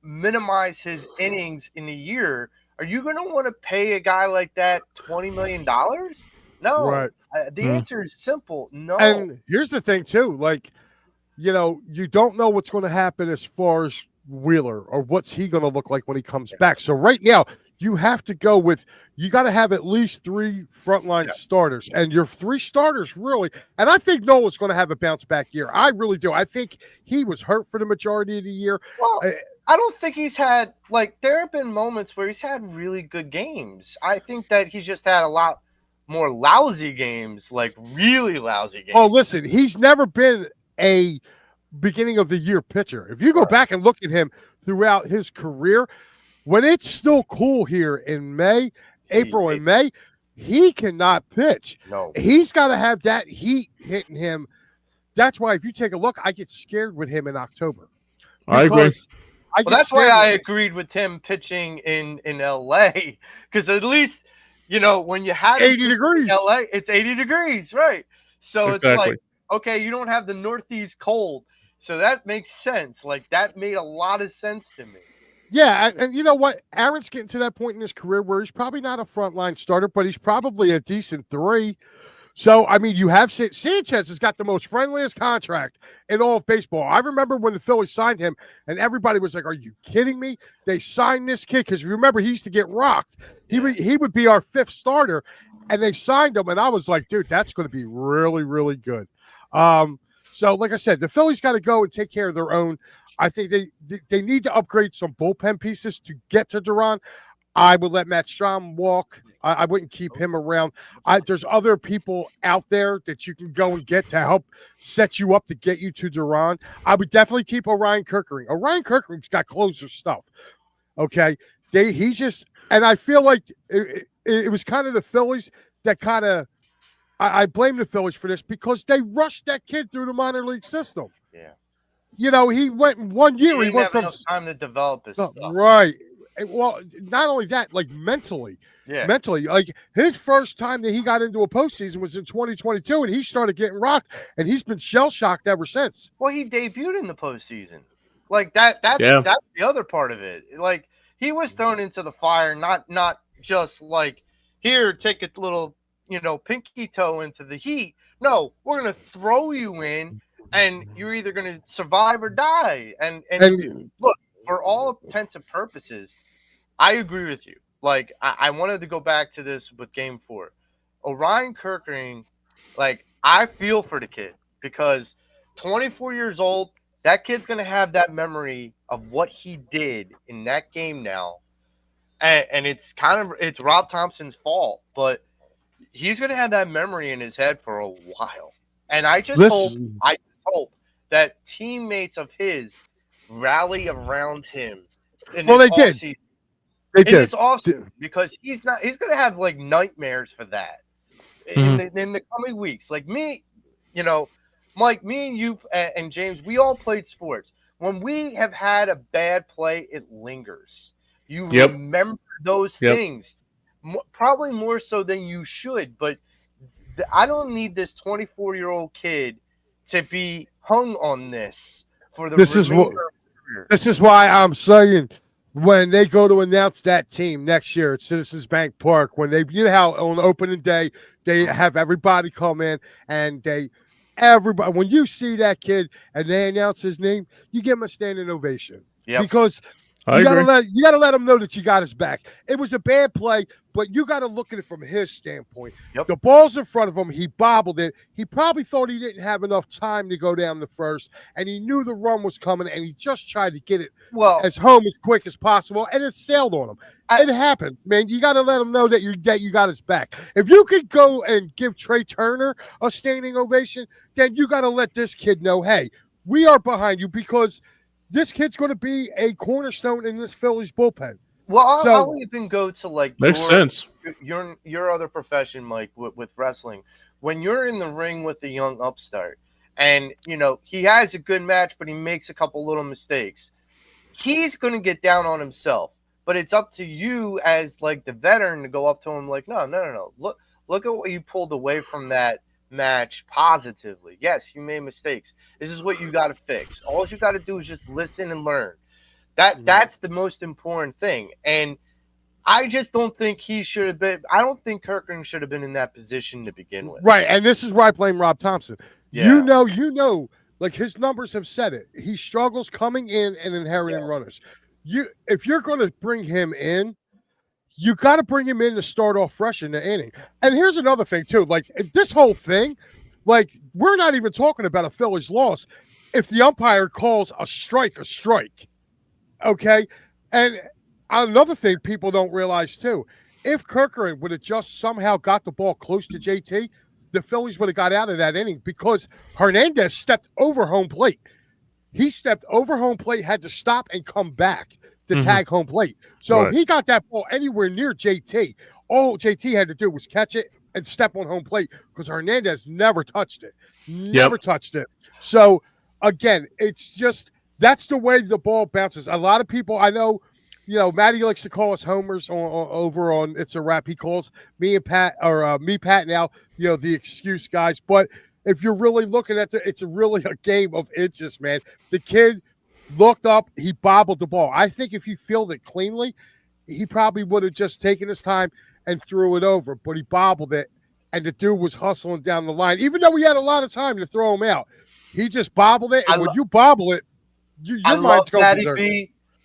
minimize his innings in a year? Are you going to want to pay a guy like that $20 million? No. Right. The answer is simple. No. And here's the thing, too. You don't know what's going to happen as far as Wheeler or what's he going to look like when he comes back. So right now, you have to go with – you got to have at least 3 frontline starters. And your 3 starters really – and I think Nola's going to have a bounce-back year. I really do. I think he was hurt for the majority of the year. Well, I don't think he's had – there have been moments where he's had really good games. I think that he's just had a lot more lousy games, really lousy games. Oh, listen, he's never been a beginning of the year pitcher. If you go back and look at him throughout his career – when it's still cool here in April and May, he cannot pitch. No. He's got to have that heat hitting him. That's why if you take a look, I get scared with him in October. I agree. That's why I agreed with him pitching in L.A. Because at least, when you have 80 degrees. L.A., it's 80 degrees, right? So It's like, okay, you don't have the Northeast cold. So that makes sense. That made a lot of sense to me. Yeah, and you know what? Aaron's getting to that point in his career where he's probably not a frontline starter, but he's probably a decent 3. So, I mean, you have Sanchez has got the most friendliest contract in all of baseball. I remember when the Phillies signed him, and everybody was like, "Are you kidding me? They signed this kid?" Because remember, he used to get rocked. He would be our 5th starter, and they signed him, and I was like, "Dude, that's going to be really, really good." So, like I said, the Phillies got to go and take care of their own. I think they need to upgrade some bullpen pieces to get to Duran. I would let Matt Strom walk. I wouldn't keep him around. There's other people out there that you can go and get to help set you up to get you to Duran. I would definitely keep Orion Kirkering. Orion Kirkering's got closer stuff. Okay, and I feel like it was kind of the Phillies that kind of. I blame the Phillies for this because they rushed that kid through the minor league system. Yeah. He went 1 year. He went from time to develop his stuff. Right. Well, not only that, mentally. Yeah. Mentally. His first time that he got into a postseason was in 2022, and he started getting rocked, and he's been shell-shocked ever since. Well, he debuted in the postseason. That's the other part of it. He was thrown into the fire, not just here, take a little pinky toe into the heat. No, we're going to throw you in, and you're either going to survive or die. And look, for all intents and purposes, I agree with you. Like, I wanted to go back to this with Game 4. Orion Kirkering, like, I feel for the kid because 24 years old, that kid's going to have that memory of what he did in that game now. And it's Rob Thompson's fault, but he's going to have that memory in his head for a while. And Listen, I just hope that teammates of his rally around him in well, this they did. offseason. They In this did. offseason, because he's going to have like nightmares for that in the coming weeks. Like me, Mike, me and you and James, we all played sports. When we have had a bad play, it lingers. You remember those things, probably more so than you should. But I don't need this 24-year-old kid to be hung on this for the remainder of his career. This is why I'm saying when they go to announce that team next year at Citizens Bank Park, when how on opening day they have everybody come in and everybody, when you see that kid and they announce his name, you give him a standing ovation. Yep. Because you gotta let him know that you got his back. It was a bad play, but you got to look at it from his standpoint. Yep. The ball's in front of him. He bobbled it. He probably thought he didn't have enough time to go down the first, and he knew the run was coming, and he just tried to get it as home as quick as possible, and it sailed on him. It happened, man. You got to let him know that you got his back. If you could go and give Trey Turner a standing ovation, then you got to let this kid know, hey, we are behind you, because this kid's going to be a cornerstone in this Phillies bullpen. Well, I'll even go to like makes sense. Your other profession, Mike, with wrestling. When you're in the ring with the young upstart, and he has a good match, but he makes a couple little mistakes, he's going to get down on himself. But it's up to you as like the veteran to go up to him like, no. Look at what you pulled away from that match positively. Yes, you made mistakes. This is what you got to fix. All you got to do is just listen and learn. That's the most important thing. And I just don't think he should have been. I don't think Kirkering should have been in that position to begin with. Right, and this is where I blame Rob Thompson. Yeah. You know, like his numbers have said it. He struggles coming in and inheriting runners. If you're going to bring him in, you got to bring him in to start off fresh in the inning. And here's another thing too. Like this whole thing, like we're not even talking about a Phillies loss. If the umpire calls a strike, okay. And another thing people don't realize too, if Kirkering would have just somehow got the ball close to JT, the Phillies would have got out of that inning because Hernandez stepped over home plate. He stepped over home plate, had to stop and come back to tag home plate. So if he got that ball anywhere near JT, all JT had to do was catch it and step on home plate because Hernandez never touched it. Never touched it. So, again, it's just that's the way the ball bounces. A lot of people, I know, Matty likes to call us homers over on It's a Wrap. He calls me and Pat, or me, Pat, now, the excuse guys. But if you're really looking at it's really a game of inches, man. The kid looked up, he bobbled the ball. I think if he fielded it cleanly, he probably would have just taken his time and threw it over. But he bobbled it, and the dude was hustling down the line. Even though he had a lot of time to throw him out, he just bobbled it. And when you bobble it, your mind's going berserk.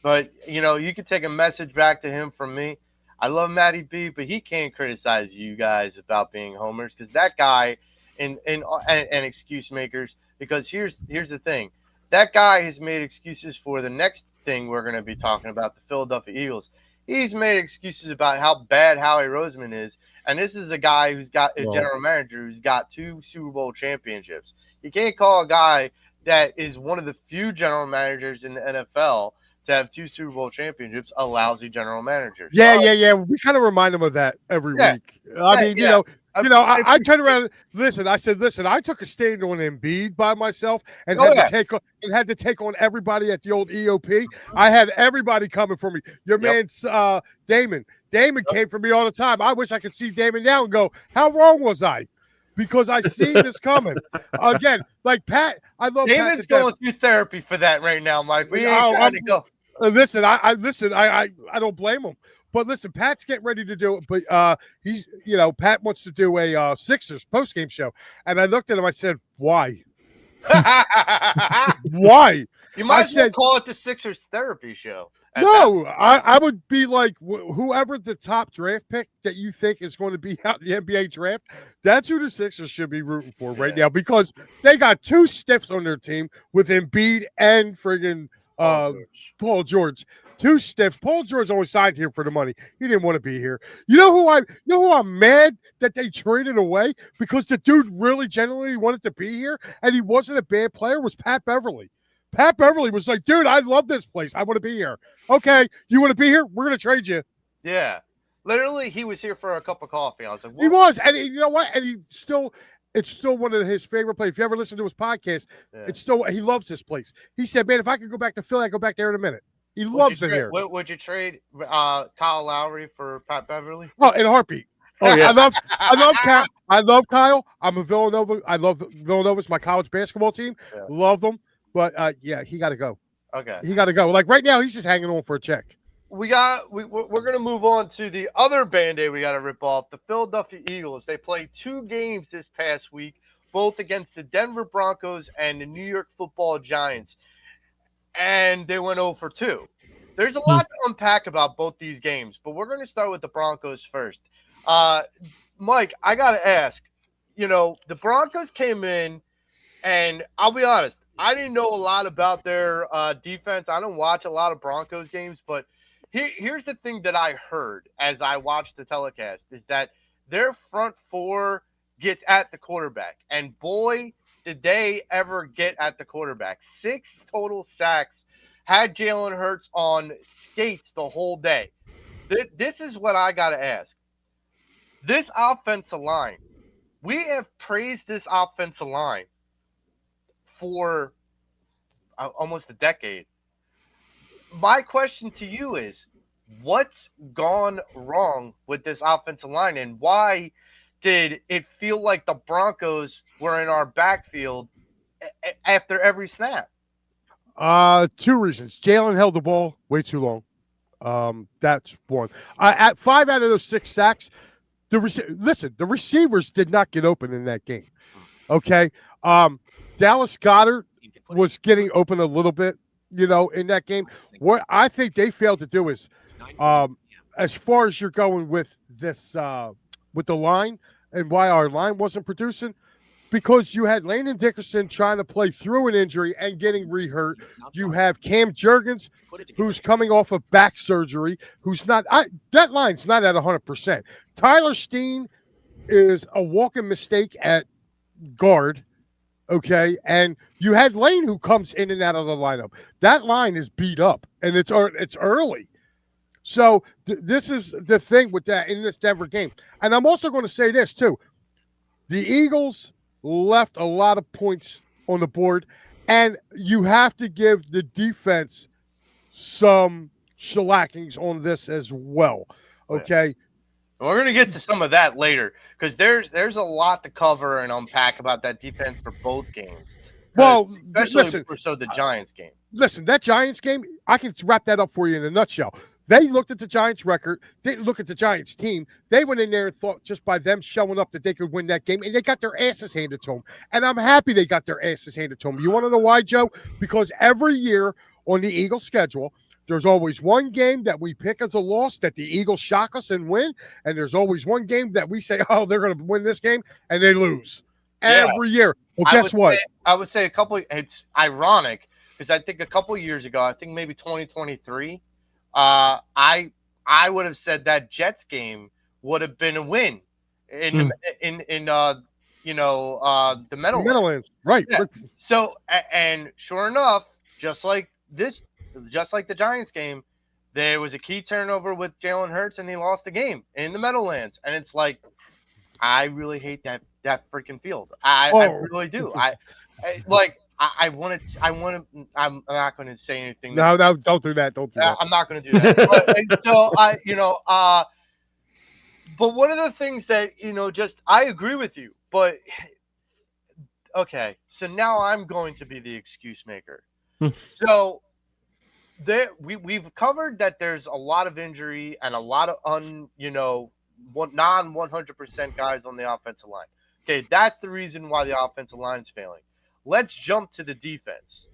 But, you could take a message back to him from me. I love Matty B, but he can't criticize you guys about being homers because that guy and excuse makers, because here's the thing. That guy has made excuses for the next thing we're going to be talking about, the Philadelphia Eagles. He's made excuses about how bad Howie Roseman is, and this is a guy who's got a general manager who's got 2 Super Bowl championships. You can't call a guy that is one of the few general managers in the NFL to have 2 Super Bowl championships a lousy general manager. Yeah. We kind of remind him of that every week. I turned around. I said, I took a stand on Embiid by myself and had to take on everybody at the old EOP. I had everybody coming for me. Your man's Damon. Damon came for me all the time. I wish I could see Damon now and go, how wrong was I? Because I seen this coming. Again, like Pat, I love Damon's going through therapy for that right now, Mike. We ain't trying to go. Listen, I don't blame him. But listen, Pat's getting ready to do it. But he's, Pat wants to do a Sixers postgame show. And I looked at him, I said, why? Why? You might as well call it the Sixers therapy show. No, I would be like whoever the top draft pick that you think is going to be out in the NBA draft. That's who the Sixers should be rooting for right now because they got two stiffs on their team with Embiid and friggin' Paul George. Two stiffs. Paul George only signed here for the money. He didn't want to be here. You know who I'm mad that they traded away because the dude really genuinely wanted to be here and he wasn't a bad player was Pat Beverly. Pat Beverly was like, dude, I love this place. I want to be here. Okay, you want to be here? We're going to trade you. Yeah. Literally, he was here for a cup of coffee. I was like, what? He was. And you know what? And it's still one of his favorite places. If you ever listen to his podcast, he loves this place. He said, man, if I could go back to Philly, I'd go back there in a minute. He loves it here. Would you trade Kyle Lowry for Pat Beverly? Oh, in a heartbeat. Oh yeah, I love Kyle. I'm a Villanova. I love Villanova. It's my college basketball team. Yeah. Love them. But he got to go. Okay, he got to go. Like right now, he's just hanging on for a check. We're gonna move on to the other Band-Aid we got to rip off. The Philadelphia Eagles. They played 2 games this past week, both against the Denver Broncos and the New York Football Giants, and they went 0 for 2. There's a lot to unpack about both these games, but we're gonna start with the Broncos first. Mike, I gotta ask. The Broncos came in, and I'll be honest. I didn't know a lot about their defense. I don't watch a lot of Broncos games, but here's the thing that I heard as I watched the telecast is that their front 4 gets at the quarterback. And boy, did they ever get at the quarterback. 6 total sacks, had Jalen Hurts on skates the whole day. This is what I got to ask. This offensive line, we have praised this offensive line for almost a decade. My question to you is, what's gone wrong with this offensive line, and why did it feel like the Broncos were in our backfield after every snap? 2 reasons. Jalen held the ball way too long. That's one. At 5 out of those 6 sacks, the receivers did not get open in that game. Okay. Dallas Goedert was getting open a little bit, in that game. What I think they failed to do is, as far as you're going with this, with the line and why our line wasn't producing, because you had Landon Dickerson trying to play through an injury and getting re-hurt. You have Cam Jurgens, who's coming off of back surgery, who's not that line's not at 100%. Tyler Steen is a walking mistake at guard. Okay, and you had Lane who comes in and out of the lineup. That line is beat up, and it's early. So this is the thing with that in this Denver game. And I'm also going to say this too: the Eagles left a lot of points on the board, and you have to give the defense some shellackings on this as well. Okay. We're going to get to some of that later because there's a lot to cover and unpack about that defense for both games. Well, especially so the Giants game. Listen, that Giants game, I can wrap that up for you in a nutshell. They looked at the Giants record, didn't look at the Giants team. They went in there and thought just by them showing up that they could win that game, and they got their asses handed to them. And I'm happy they got their asses handed to them. You want to know why, Joe? Because every year on the Eagles schedule, there's always one game that we pick as a loss that the Eagles shock us and win, and there's always one game that we say, oh, they're going to win this game, and they lose. Every year. Well, guess what? I would say it's ironic because I think a couple of years ago, I think maybe 2023, I would have said that Jets game would have been a win in the Meadowlands. Right. Yeah. So, and sure enough, just like the Giants game, there was a key turnover with Jalen Hurts, and he lost the game in the Meadowlands. And it's like, I really hate that freaking field. I really do. I'm not going to say anything. No, don't do that. Don't do that. I'm not going to do that. But one of the things that, I agree with you, but okay. So now I'm going to be the excuse maker. So we've covered that there's a lot of injury and a lot of non 100% guys on the offensive line. Okay, that's the reason why the offensive line is failing. Let's jump to the defense.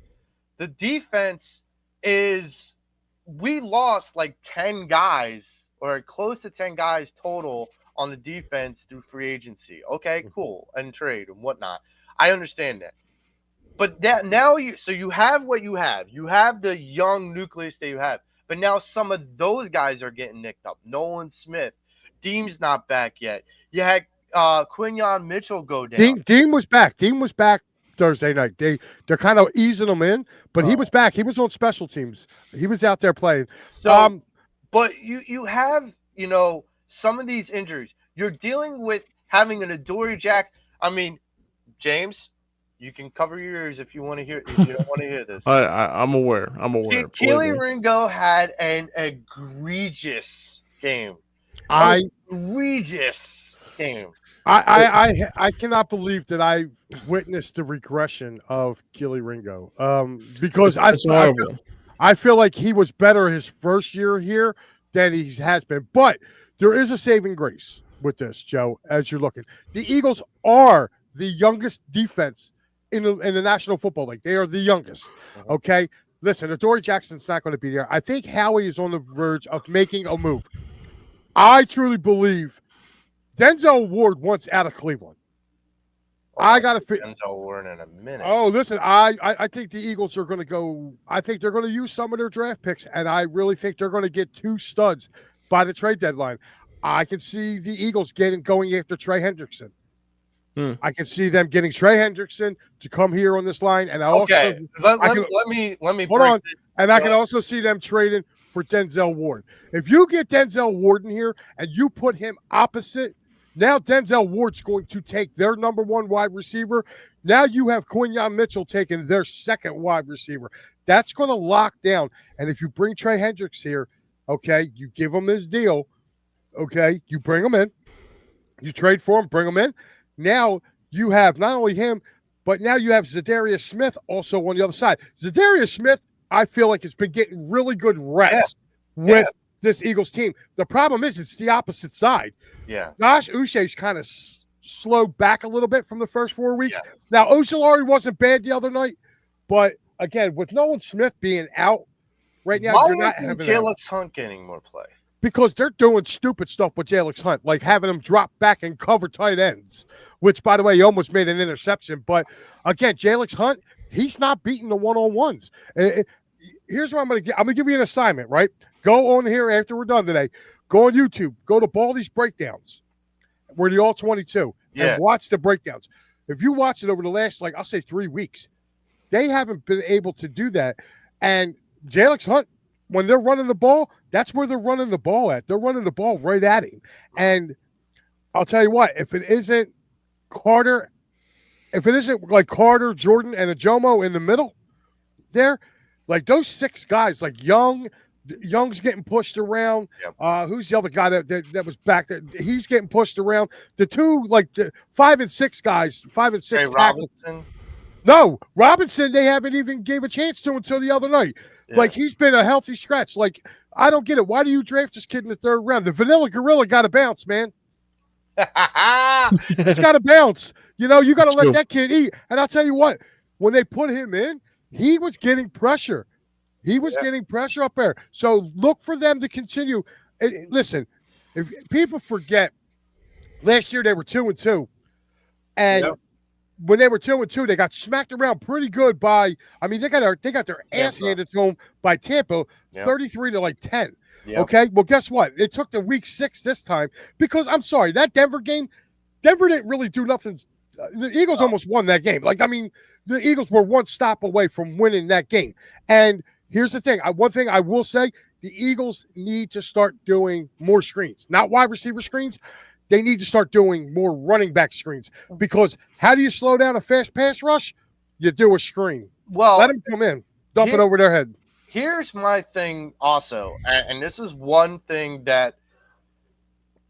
The defense is we lost like 10 guys or close to 10 guys total on the defense through free agency. Okay, cool. And trade and whatnot. I understand that. But that now you have what you have. You have the young nucleus that you have. But now some of those guys are getting nicked up. Nolan Smith. Deem's not back yet. You had Quinyon Mitchell go down. Deem was back. Deem was back Thursday night. They're kind of easing him in, but he was back. He was on special teams. He was out there playing. So, but you have, some of these injuries. You're dealing with having an Adoree Jackson. I mean, James, you can cover your ears if you want to hear. If you don't want to hear this, I'm aware. Keely Ringo had an egregious game. Egregious game. I cannot believe that I witnessed the regression of Keely Ringo. Because I feel like he was better his first year here than he has been. But there is a saving grace with this, Joe, as you're looking. The Eagles are the youngest defense in the National Football League. They are the youngest. Okay? Listen, Adoree Jackson's not going to be there. I think Howie is on the verge of making a move. I truly believe Denzel Ward wants out of Cleveland. I got to fit Denzel Ward in a minute. Oh, listen, I think the Eagles are going to go. I think they're going to use some of their draft picks, and I really think they're going to get 2 studs by the trade deadline. I can see the Eagles going after Trey Hendrickson. I can see them getting Trey Hendrickson to come here on this line, and let me hold on. And I can also see them trading for Denzel Ward. If you get Denzel Ward in here and you put him opposite, now Denzel Ward's going to take their number 1 wide receiver. Now you have Quinyon Mitchell taking their second wide receiver. That's going to lock down. And if you bring Trey Hendricks here, okay, you give him his deal, okay, you bring him in, you trade for him, bring him in. Now you have not only him, but now you have Zadarius Smith also on the other side. Zadarius Smith, I feel like, has been getting really good reps with this Eagles team. The problem is it's the opposite side. Yeah. Josh Uche's kind of slowed back a little bit from the first 4 weeks. Yeah. Now, Ojulari wasn't bad the other night, but again, with Nolan Smith being out right now, you're not having Jalix Hunt getting more play. Because they're doing stupid stuff with Jalix Hunt, like having him drop back and cover tight ends, which, by the way, he almost made an interception. But again, Jalix Hunt, he's not beating the one-on-ones. Here's what I'm going to get. I'm going to give you an assignment, right? Go on here after we're done today. Go on YouTube. Go to Baldy's Breakdowns. We're the All-22. And watch the breakdowns. If you watch it over the last, I'll say 3 weeks, they haven't been able to do that. And Jalix Hunt, when they're running the ball, that's where they're running the ball at. They're running the ball right at him. And I'll tell you what, if it isn't Carter, like Carter, Jordan, and Ajomo in the middle there, like those 6 guys, like Young's getting pushed around. Yep. Who's the other guy that was back there? He's getting pushed around. The 2, the 5 and 6 guys, 5 and 6 tackles. No, Robinson, they haven't even gave a chance to until the other night. Yeah. Like, he's been a healthy scratch. Like, I don't get it. Why do you draft this kid in the 3rd round? The Vanilla Gorilla got to bounce, man. He's got to bounce. You got to let that kid eat. And I'll tell you what, when they put him in, he was getting pressure. He was getting pressure up there. So look for them to continue. Listen, if people forget, last year they were 2-2. And when they were 2-2, they got smacked around pretty good by, they got their ass handed to them by Tampa, 33-10. Yep. Okay, well, guess what? It took the week 6 this time because, I'm sorry, that Denver game, Denver didn't really do nothing. The Eagles almost won that game. The Eagles were 1 stop away from winning that game. And here's the thing. One thing I will say, the Eagles need to start doing more screens, not wide receiver screens. They need to start doing more running back screens because how do you slow down a fast pass rush? You do a screen. Well, let them come in, dump it over their head. Here's my thing also, and this is one thing that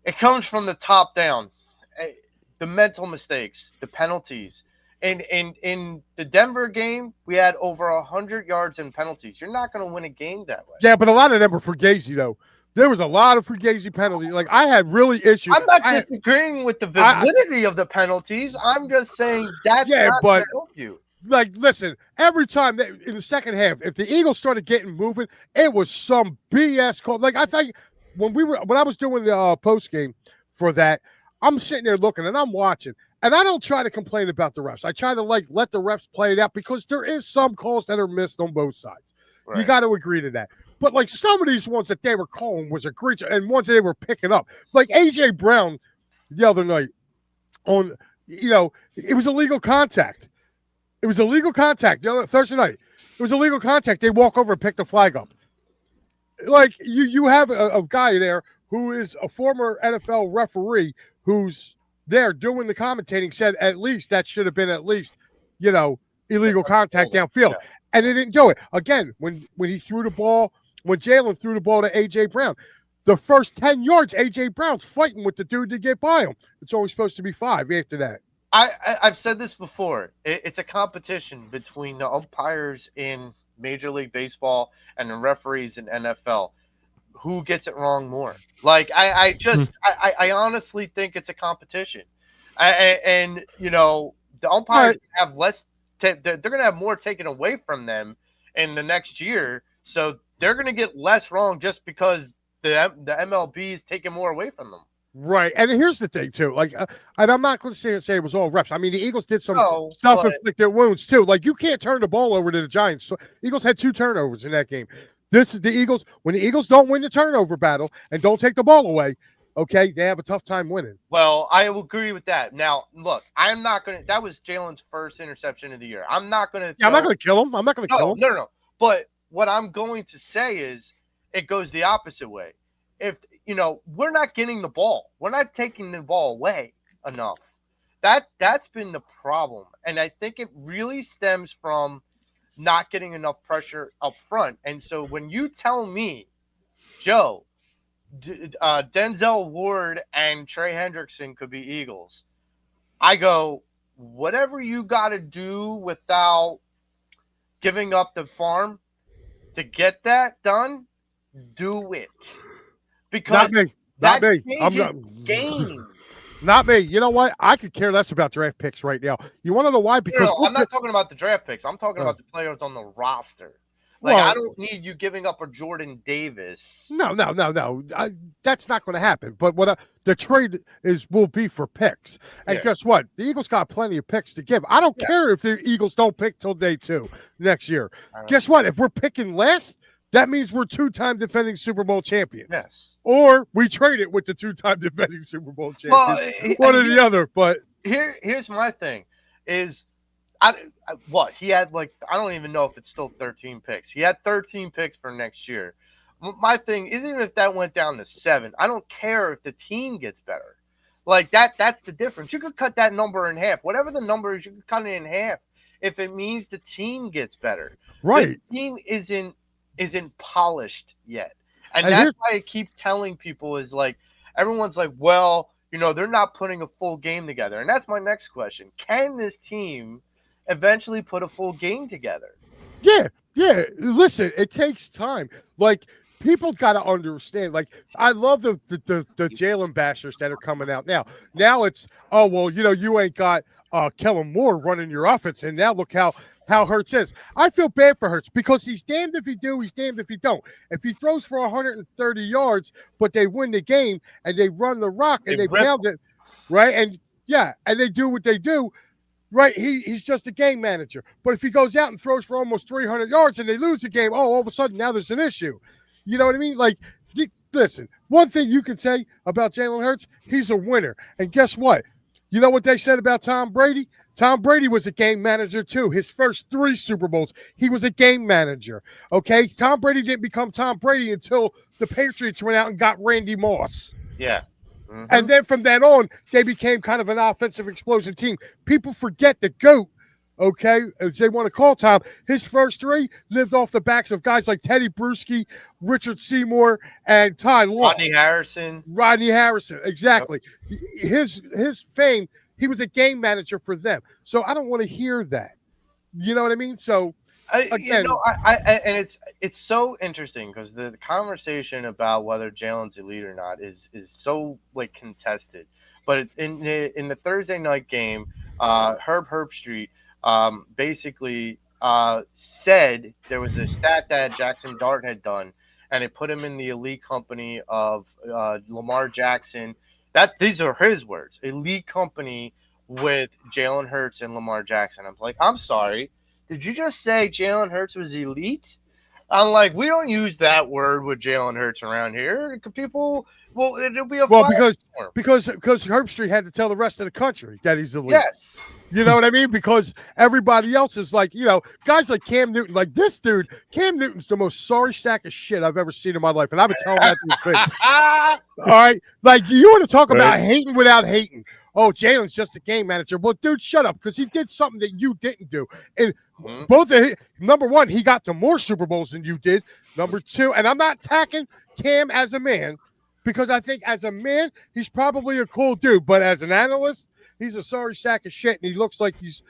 it comes from the top down. The mental mistakes, the penalties. And in the Denver game, we had over 100 yards in penalties. You're not going to win a game that way. Yeah, but a lot of them were Fugazi, though. There was a lot of Fugazi penalties. I had really issues. I'm not disagreeing with the validity of the penalties. I'm just saying that's not going to help you. like, listen, every time in the second half, if the Eagles started getting moving, it was some BS call. Like, I think when I was doing the post game for that, I'm sitting there looking and I'm watching, and I don't try to complain about the refs. I try to let the refs play it out because there is some calls that are missed on both sides. Right. You got to agree to that. But like some of these ones that they were calling was egregious, and ones that they were picking up, like AJ Brown the other night on, it was illegal contact. It was illegal contact. Thursday night, it was illegal contact. They walk over and pick the flag up. Like you have a guy there who is a former NFL referee who's there doing the commentating. Said at least that should have been illegal contact downfield, and they didn't do it. Again, when he threw the ball, when Jalen threw the ball to AJ Brown, the first 10 yards, AJ Brown's fighting with the dude to get by him. It's only supposed to be 5 after that. I've said this before. It's a competition between the umpires in Major League Baseball and the referees in NFL. Who gets it wrong more? Like I honestly think it's a competition, and the umpires have less. They're going to have more taken away from them in the next year, so they're going to get less wrong just because the MLB is taking more away from them. Right, and here's the thing too. Like, and I'm not going to sit here and say it was all refs. I mean, the Eagles did some self-inflicted wounds too. Like, you can't turn the ball over to the Giants. So, Eagles had 2 turnovers in that game. This is the Eagles. When the Eagles don't win the turnover battle and don't take the ball away, okay, they have a tough time winning. Well, I will agree with that. Now, look, I'm not going to. That was Jalen's first interception of the year. I'm not going to. Yeah, I'm not going to kill him. I'm not going to kill him. No. But what I'm going to say is, it goes the opposite way. If we're not getting the ball, we're not taking the ball away enough. That's been the problem, and I think it really stems from not getting enough pressure up front. And so when you tell me, Joe, Denzel Ward and Trey Hendrickson could be Eagles, I go, whatever you got to do without giving up the farm to get that done, do it. Because not me. I'm not game. Not me. You know what? I could care less about draft picks right now. You want to know why? Because I'm not talking about the draft picks. I'm talking about the players on the roster. Like, I don't need you giving up a Jordan Davis. No. That's not going to happen. But what the trade will be for picks. And guess what? The Eagles got plenty of picks to give. I don't care if the Eagles don't pick till day 2 next year. Guess what? If we're picking last, that means we're 2-time defending Super Bowl champions. Yes. Or we trade it with the 2-time defending Super Bowl champions. One or the other. But here's my thing is, he had, like, I don't even know if it's still 13 picks. He had 13 picks for next year. My thing is, even if that went down to 7, I don't care if the team gets better. Like, that's the difference. You could cut that number in half. Whatever the number is, you could cut it in half if it means the team gets better. Right. The team isn't polished yet. And that's why I keep telling people is, like, everyone's like, well, they're not putting a full game together. And that's my next question. Can this team eventually put a full game together? Yeah. Listen, it takes time. Like, people got to understand. Like, I love the Jalen bashers that are coming out now. Now it's, oh, well, you ain't got Kellen Moore running your offense. And now look how Hurts is. I feel bad for Hurts because he's damned if he do, he's damned if he don't. If he throws for 130 yards, but they win the game and they run the rock and they pound it, right? And they do what they do, right? He's just a game manager. But if he goes out and throws for almost 300 yards and they lose the game, all of a sudden now there's an issue. You know what I mean? Like, listen, one thing you can say about Jalen Hurts, he's a winner. And guess what? You know what they said about Tom Brady? Tom Brady was a game manager too. His first 3 Super Bowls, he was a game manager. Okay? Tom Brady didn't become Tom Brady until the Patriots went out and got Randy Moss. Yeah. Mm-hmm. And then from then on, they became kind of an offensive explosion team. People forget the GOAT, okay, as they want to call Tom. His first 3 lived off the backs of guys like Teddy Bruschi, Richard Seymour, and Ty Law. Rodney Harrison, exactly. Yep. His fame, he was a game manager for them. So I don't want to hear that. You know what I mean? So again, and it's so interesting because the conversation about whether Jalen's elite or not is so, like, contested. But in the Thursday night game, Herb Street basically said there was a stat that Jackson Dart had done, and it put him in the elite company of Lamar Jackson. These are his words, elite company with Jalen Hurts and Lamar Jackson. I'm like, I'm sorry, did you just say Jalen Hurts was elite? I'm like, we don't use that word with Jalen Hurts around here. People, well, it'll be a Well, firestorm. because Herb Street had to tell the rest of the country that he's elite. Yes. You know what I mean? Because everybody else is like, guys like Cam Newton, like this dude, Cam Newton's the most sorry sack of shit I've ever seen in my life. And I've been telling that to his face. All right. Like, you want to talk about hating without hating. Oh, Jalen's just a game manager. Well, dude, shut up, because he did something that you didn't do. And number one, he got to more Super Bowls than you did. Number two, and I'm not attacking Cam as a man, because I think as a man, he's probably a cool dude. But as an analyst, he's a sorry sack of shit, and he looks like he's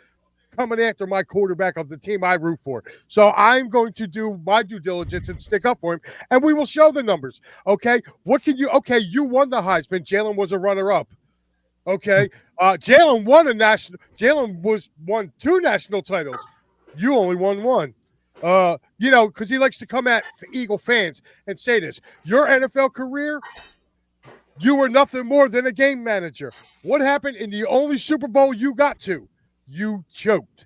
coming after my quarterback of the team I root for. So I'm going to do my due diligence and stick up for him, and we will show the numbers. Okay? You won the Heisman. Jalen was a runner-up. Okay? Jalen won 2 national titles. You only won 1. Because he likes to come at Eagle fans and say this. Your NFL career, you were nothing more than a game manager. What happened in the only Super Bowl you got to? You choked.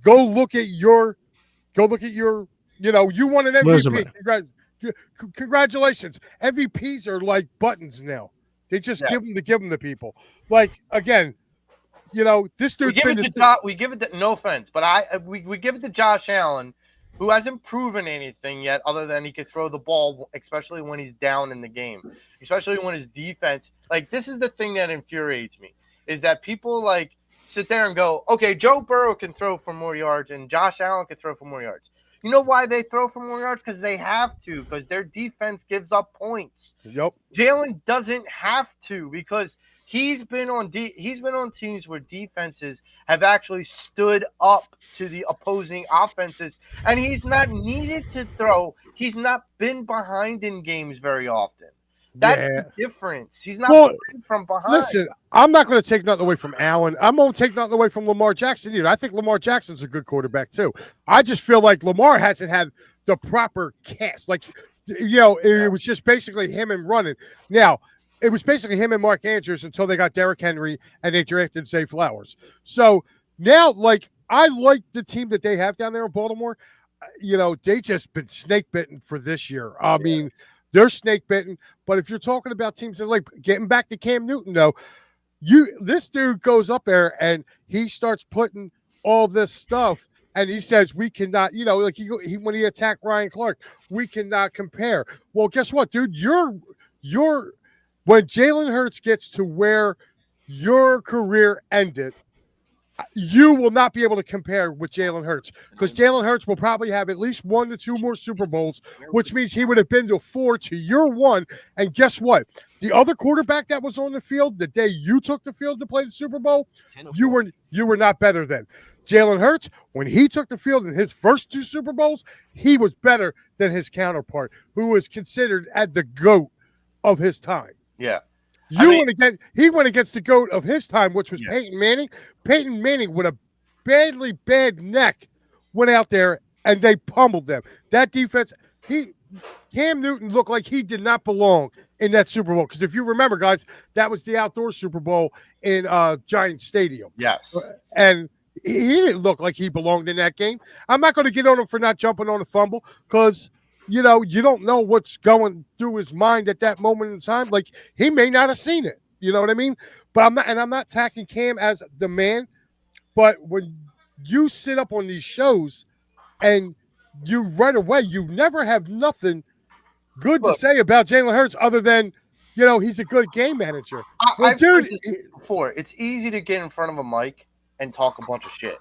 Go look at your, you won an MVP. Congratulations. MVPs are like buttons now. They just give them to people. Like, again, this dude's we give it to, no offense, but we give it to Josh Allen, who hasn't proven anything yet other than he could throw the ball, especially when he's down in the game, especially when his defense, like, this is the thing that infuriates me, is that people like sit there and go, okay, Joe Burrow can throw for more yards and Josh Allen can throw for more yards. You know why they throw for more yards? Because they have to, because their defense gives up points. Yep. Jalen doesn't have to, because he's been on teams where defenses have actually stood up to the opposing offenses, and he's not needed to throw. He's not been behind in games very often. That's the difference. He's not playing from behind. Listen, I'm not going to take nothing away from Allen. I'm going to take nothing away from Lamar Jackson either. I think Lamar Jackson's a good quarterback too. I just feel like Lamar hasn't had the proper cast. Like, it was just basically him and running. Now, it was basically him and Mark Andrews until they got Derrick Henry and they drafted Zay Flowers. So now, like, I like the team that they have down there in Baltimore. They just been snake bitten for this year. I mean, they're snake bitten. But if you're talking about teams that, like, getting back to Cam Newton, though, this dude goes up there and he starts putting all this stuff, and he says we cannot, like when he attacked Ryan Clark, we cannot compare. Well, guess what, dude? When Jalen Hurts gets to where your career ended, you will not be able to compare with Jalen Hurts, because Jalen Hurts will probably have at least 1 to 2 more Super Bowls, which means he would have been to 4 to your 1. And guess what? The other quarterback that was on the field the day you took the field to play the Super Bowl, you were not better than. Jalen Hurts, when he took the field in his first 2 Super Bowls, he was better than his counterpart, who was considered at the GOAT of his time. Yeah. He went against the GOAT of his time, which was Peyton Manning. Peyton Manning, with a badly bad neck, went out there and they pummeled them. That defense, Cam Newton looked like he did not belong in that Super Bowl. Because if you remember, guys, that was the outdoor Super Bowl in Giants Stadium. Yes. And he didn't look like he belonged in that game. I'm not going to get on him for not jumping on a fumble, because you don't know what's going through his mind at that moment in time. Like, he may not have seen it. You know what I mean? But I'm not attacking Cam as the man. But when you sit up on these shows and you right away, you never have nothing good to say about Jalen Hurts other than, he's a good game manager. I've heard this before. It's easy to get in front of a mic and talk a bunch of shit.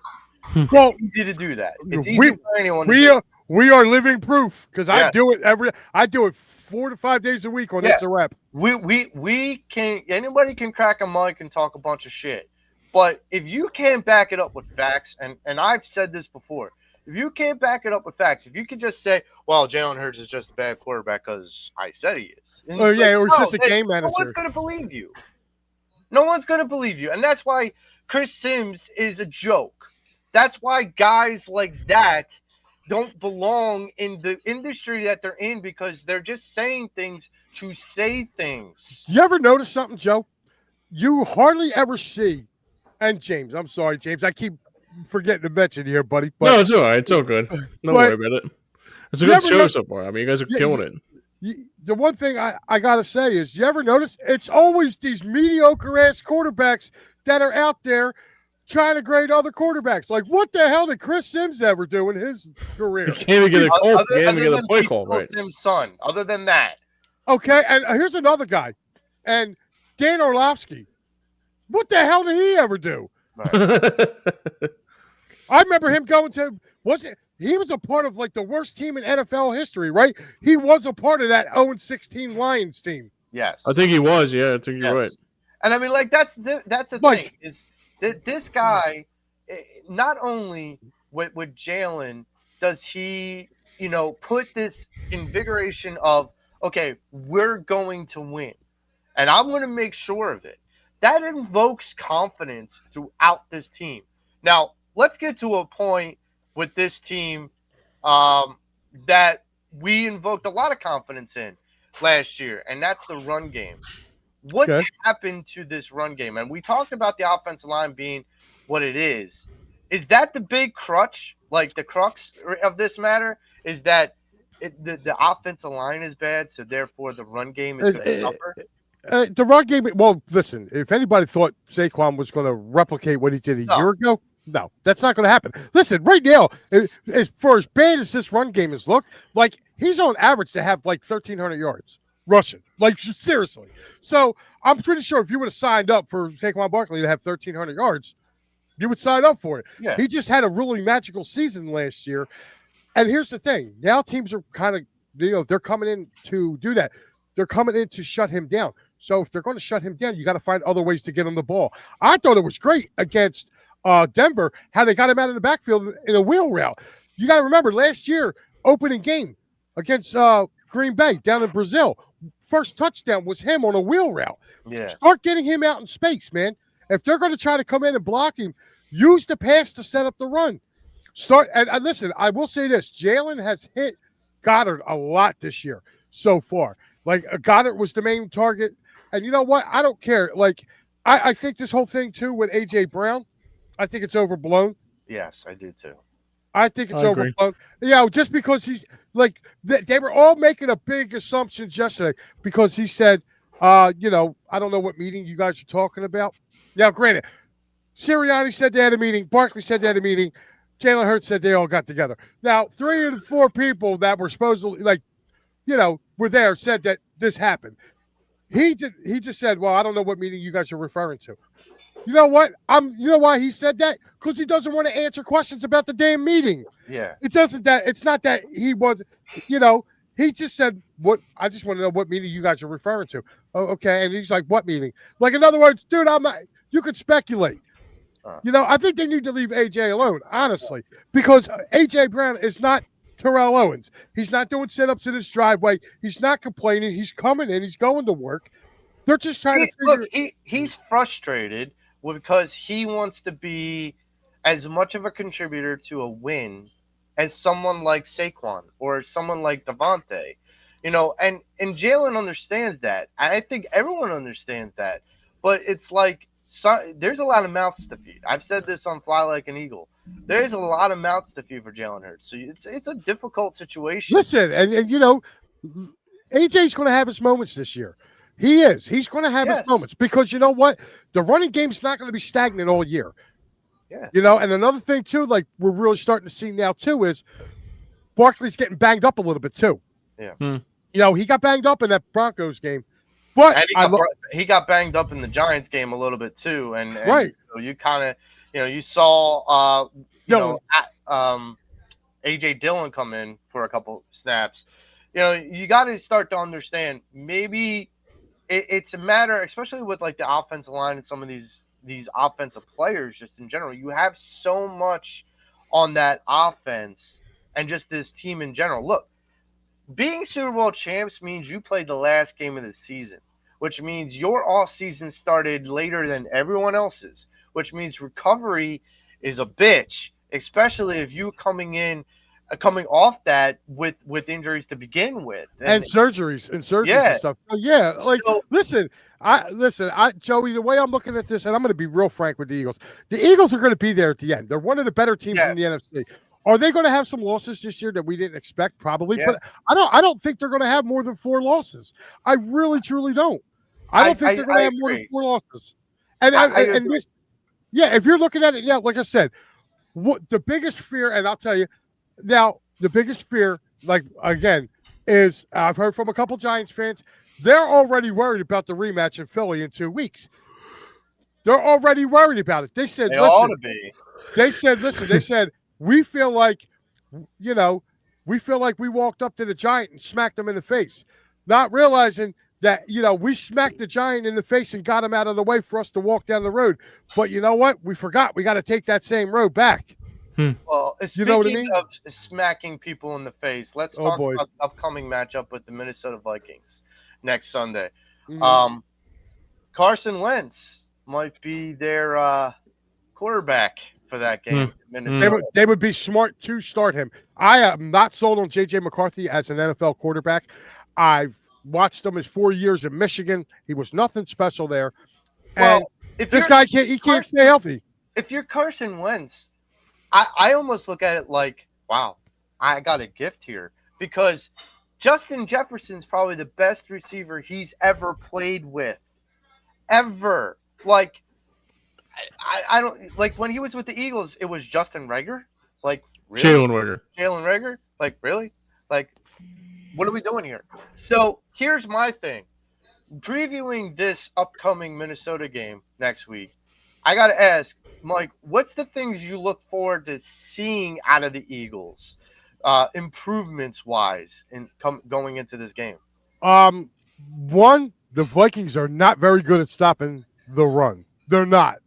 Well, it's easy to do that. It's easy for anyone to do. We are living proof, because I do it 4 to 5 days a week on It's a Wrap. Anybody can crack a mic and talk a bunch of shit. But if you can't back it up with facts, and I've said this before, if you can't back it up with facts, if you could just say, well, Jalen Hurts is just a bad quarterback because I said he is. Or it's just a game manager. No one's going to believe you. No one's going to believe you. And that's why Chris Sims is a joke. That's why guys like that don't belong in the industry that they're in, because they're just saying things to say things. You ever notice something, Joe? You hardly ever see, and James, I'm sorry, James, I keep forgetting to mention here, buddy. But No, it's all right. It's all good. Don't worry about it. It's a good show so far. I mean, you guys are killing it. The one thing I got to say is, you ever notice it's always these mediocre-ass quarterbacks that are out there trying to grade other quarterbacks. Like, what the hell did Chris Sims ever do in his career? He can't even get a call. He can't even get a play call, right? Sims' son. Other than that. Okay, and here's another guy. And Dan Orlovsky. What the hell did he ever do? Right. I remember him going to he was a part of like the worst team in NFL history, right? He was a part of that 0-16 Lions team. Yes. I think he was, yeah. I think you're right. And I mean, like, that's the thing, is that this guy, not only with Jalen does he, put this invigoration of, okay, we're going to win, and I'm going to make sure of it. That invokes confidence throughout this team. Now, let's get to a point with this team that we invoked a lot of confidence in last year, and that's the run game. What's happened to this run game? And we talked about the offensive line being what it is. Is that the big crutch, like the crux of this matter? Is that the offensive line is bad, so therefore the run game is going to suffer? The run game, well, listen, if anybody thought Saquon was going to replicate what he did a year ago, no, that's not going to happen. Listen, right now, as far as bad as this run game has looked, like, he's on average to have like 1,300 yards rushing. Like, seriously. So I'm pretty sure if you would have signed up for Saquon Barkley to have 1,300 yards, you would sign up for it. Yeah. He just had a really magical season last year. And here's the thing. Now teams are kind of, they're coming in to do that. They're coming in to shut him down. So if they're going to shut him down, you got to find other ways to get him the ball. I thought it was great against Denver, how they got him out of the backfield in a wheel route. You got to remember, last year, opening game against Green Bay down in Brazil, first touchdown was him on a wheel route. Yeah. Start getting him out in space, man. If they're going to try to come in and block him, use the pass to set up the run. And listen, I will say this. Jalen has hit Goddard a lot this year so far. Like, Goddard was the main target. And you know what? I don't care. Like, I think this whole thing, too, with A.J. Brown, I think it's overblown. Yes, I do, too. I think it's overblown. Yeah, just because he's, like, they were all making a big assumptions yesterday because he said, I don't know what meeting you guys are talking about. Now, granted, Sirianni said they had a meeting. Barkley said they had a meeting. Jalen Hurts said they all got together. Now, 3 of the 4 people that were supposedly, were there said that this happened. He just said, well, I don't know what meeting you guys are referring to. You know what? You know why he said that? Because he doesn't want to answer questions about the damn meeting. Yeah. It's not that he was, he just said, I just want to know what meeting you guys are referring to. Oh, okay. And he's like, what meeting? Like, in other words, dude, you could speculate. I think they need to leave AJ alone, honestly, because AJ Brown is not Terrell Owens. He's not doing sit-ups in his driveway. He's not complaining. He's coming in. He's going to work. They're just trying to figure. Look, he's frustrated because he wants to be as much of a contributor to a win as someone like Saquon or someone like Devontae. And Jalen understands that. I think everyone understands that. But it's like, there's a lot of mouths to feed. I've said this on Fly Like an Eagle. There's a lot of mouths to feed for Jalen Hurts. So it's a difficult situation. Listen, and AJ's going to have his moments this year. He is. He's going to have his moments because you know what? The running game's not going to be stagnant all year. Yeah. And another thing, too, like we're really starting to see now, too, is Barkley's getting banged up a little bit, too. Yeah. He got banged up in that Broncos game. But he got banged up in the Giants game a little bit, too. And right. You kind of, you saw, A.J. Dillon come in for a couple snaps. You got to start to understand maybe it's a matter, especially with like the offensive line and some of these offensive players just in general. You have so much on that offense and just this team in general. Look, being Super Bowl champs means you played the last game of the season, which means your off season started later than everyone else's, which means recovery is a bitch especially if you coming off that with injuries to begin with, and surgeries and yeah. stuff. So, yeah, like So- listen, Joey, the way I'm looking at this, and I'm going to be real frank with the Eagles. The Eagles are going to be there at the end. They're one of the better teams in the NFC. Are they going to have some losses this year that we didn't expect? Probably, but I don't think they're going to have more than 4 losses. I really, truly don't. I don't think they're going to have more than 4 losses. And this, yeah, if you're looking at it, yeah, like I said, what the biggest fear, and I'll tell you now, the biggest fear, like again, is I've heard from a couple Giants fans, they're already worried about the rematch in Philly in 2 weeks. They're already worried about it. They said, ought to be. They said, we feel like, we walked up to the Giant and smacked them in the face, not realizing that, we smacked the Giant in the face and got him out of the way for us to walk down the road. But you know what? We forgot. We got to take that same road back. Well, speaking what I mean? of smacking people in the face, let's talk about the upcoming matchup with the Minnesota Vikings next Sunday. Mm-hmm. Carson Wentz might be their quarterback for that game. They would be smart to start him. I am not sold on J.J. McCarthy as an NFL quarterback. I've watched him his 4 years in Michigan. He was nothing special there. Well, and this guy can't stay healthy. If you're Carson Wentz, I almost look at it like, wow, I got a gift here, because Justin Jefferson's probably the best receiver he's ever played with, ever. Like, I don't like when he was with the Eagles, it was Justin Reagor, like really? Jalen Reagor, like really, like what are we doing here? So here's my thing, previewing this upcoming Minnesota game next week. I got to ask, Mike, what's the things you look forward to seeing out of the Eagles, improvements-wise, going into this game? One, the Vikings are not very good at stopping the run. They're not.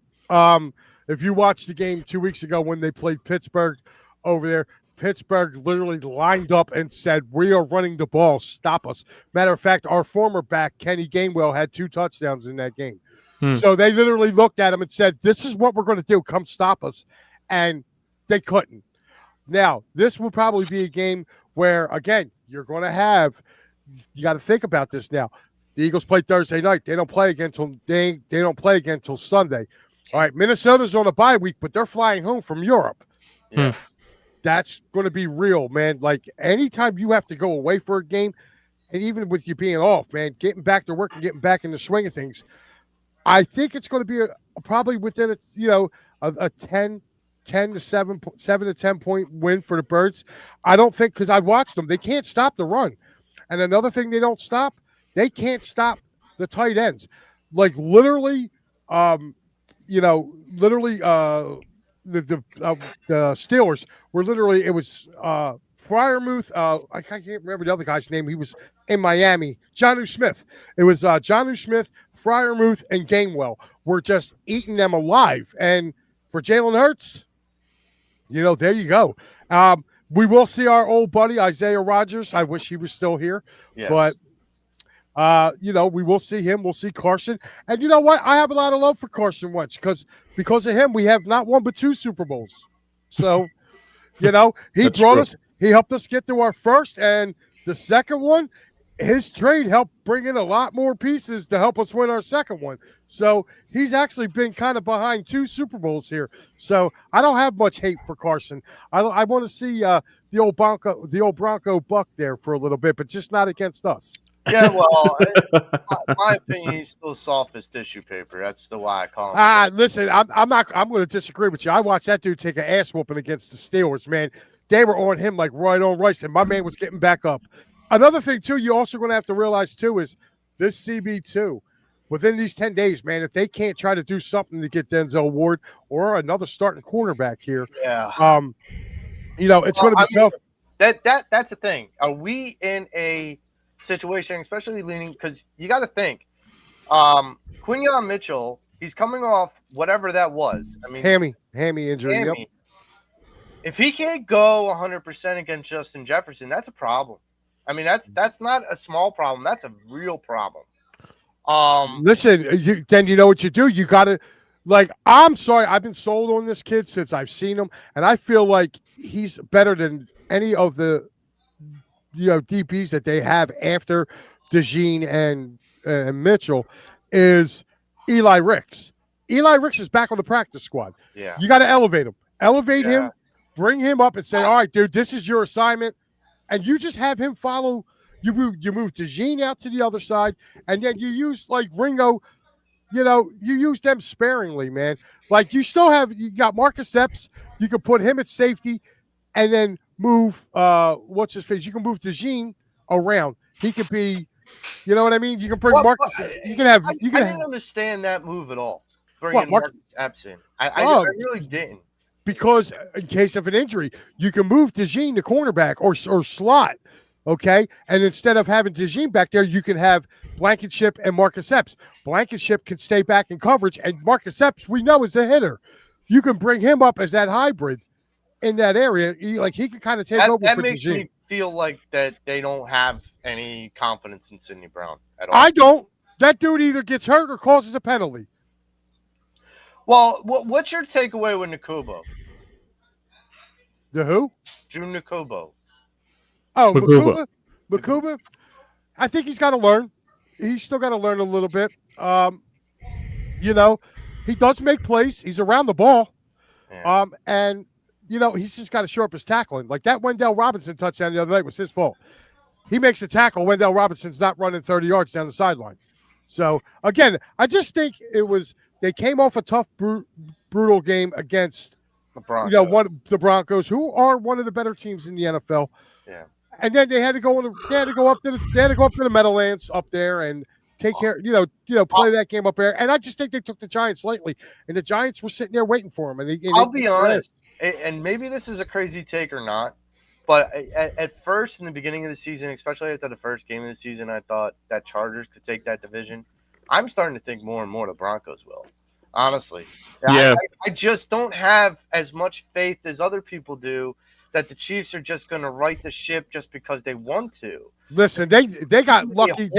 If you watched the game 2 weeks ago when they played Pittsburgh over there, Pittsburgh literally lined up and said, we are running the ball. Stop us. Matter of fact, our former back, Kenny Gainwell, had 2 touchdowns in that game. So they literally looked at him and said, this is what we're going to do. Come stop us. And they couldn't. Now, this will probably be a game where, again, you're going to have – you got to think about this now. The Eagles play Thursday night. They don't play again until Sunday. All right, Minnesota's on a bye week, but they're flying home from Europe. Yeah. That's going to be real, man. Like, anytime you have to go away for a game, and even with you being off, man, getting back to work and getting back in the swing of things – I think it's going to be probably within a 10 to 7 to 10 point win for the Birds. I don't think, because I watched them, they can't stop the run. And another thing they don't stop, they can't stop the tight ends. Like literally, the Steelers were literally, it was Freiermuth, I can't remember the other guy's name. He was in Miami. Jonnu Smith. It was Jonnu Smith, Freiermuth, and Gainwell were just eating them alive. And for Jalen Hurts, there you go. We will see our old buddy Isaiah Rodgers. I wish he was still here. Yes. But we will see him. We'll see Carson. And you know what? I have a lot of love for Carson Wentz because of him, we have not 1 but 2 Super Bowls. So, he he helped us get to our first, and the second one, his trade helped bring in a lot more pieces to help us win our second one. So he's actually been kind of behind 2 Super Bowls here. So I don't have much hate for Carson. I want to see the old Bronco buck there for a little bit, but just not against us. Yeah, well, in my opinion, he's still soft as tissue paper. That's the why I call him. Listen, I'm going to disagree with you. I watched that dude take an ass whooping against the Steelers, man. They were on him like right on rice, and my man was getting back up. Another thing, too, you're also going to have to realize, too, is this CB2, within these 10 days, man, if they can't try to do something to get Denzel Ward or another starting quarterback here, it's going to be tough. That's the thing. Are we in a situation, especially leaning, because you got to think, Quinyon Mitchell, he's coming off whatever that was. I mean, hammy injury. Hammy. Yep. If he can't go 100% against Justin Jefferson, that's a problem. I mean, that's not a small problem. That's a real problem. Listen, then you know what you do. You got to Like, I'm sorry, I've been sold on this kid since I've seen him, and I feel like he's better than any of the DPs that they have after DeJean and Mitchell is Eli Ricks. Eli Ricks is back on the practice squad. Yeah. You got to elevate him. Elevate Yeah. him, bring him up and say, all right, dude, this is your assignment. And you just have him follow. You move DeJean out to the other side, and then you use like Ringo. You use them sparingly, man. Like you got Marcus Epps. You can put him at safety, and then move what's his face? You can move DeJean around. He could be, you know what I mean? You can bring Marcus. You can have. I didn't understand that move at all. Bringing Marcus Epps in. I really didn't. Because in case of an injury, you can move DeJean to cornerback or slot, okay? And instead of having DeJean back there, you can have Blankenship and Marcus Epps. Blankenship can stay back in coverage, and Marcus Epps, we know, is a hitter. You can bring him up as that hybrid in that area. He can kind of take over that for makes DeJean. Me feel like that they don't have any confidence in Sidney Brown at all. I don't. That dude either gets hurt or causes a penalty. Well, what's your takeaway with Nakubo? The who? June Nakubo. Oh, Makuba. I think he's got to learn. He's still got to learn a little bit. He does make plays. He's around the ball. Yeah. And he's just got to shore up his tackling. Like that Wendell Robinson touchdown the other night was his fault. He makes a tackle. Wendell Robinson's not running 30 yards down the sideline. So, again, I just think they came off a tough, brutal game against the Broncos. The Broncos, who are one of the better teams in the NFL. Yeah. And then they had to go up to the Meadowlands up there and take care, play that game up there. And I just think they took the Giants lightly, and the Giants were sitting there waiting for them. I'll be honest, and maybe this is a crazy take or not, but at first, in the beginning of the season, especially after the first game of the season, I thought that Chargers could take that division. I'm starting to think more and more the Broncos will. Honestly, yeah. I just don't have as much faith as other people do that the Chiefs are just going to right the ship just because they want to. Listen, they got lucky.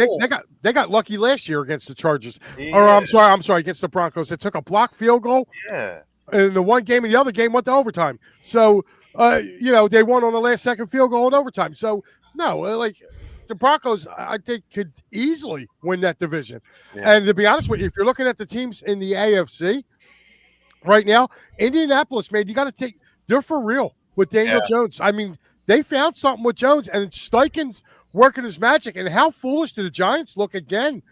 They got lucky last year against the Chargers. Yeah. Or I'm sorry, against the Broncos. They took a blocked field goal. Yeah. In the one game, and the other game went to overtime. So, they won on the last second field goal in overtime. So, no, like the Broncos, I think, could easily win that division. Yeah. And to be honest with you, if you're looking at the teams in the AFC right now, Indianapolis, man, you got to take – they're for real with Daniel Jones. I mean, they found something with Jones, and Steichen's working his magic. And how foolish do the Giants look again?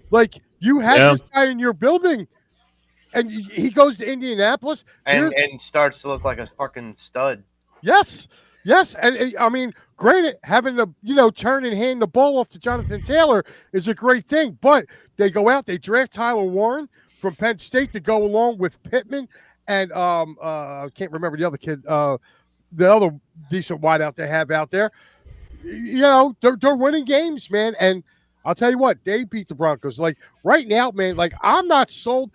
Like, you had this guy in your building, and he goes to Indianapolis. And starts to look like a fucking stud. Yes. And I mean, granted, having to, turn and hand the ball off to Jonathan Taylor is a great thing. But they go out, they draft Tyler Warren from Penn State to go along with Pittman and I can't remember the other kid, the other decent wideout they have out there. They're winning games, man. And I'll tell you what, they beat the Broncos. Like right now, man, like I'm not sold.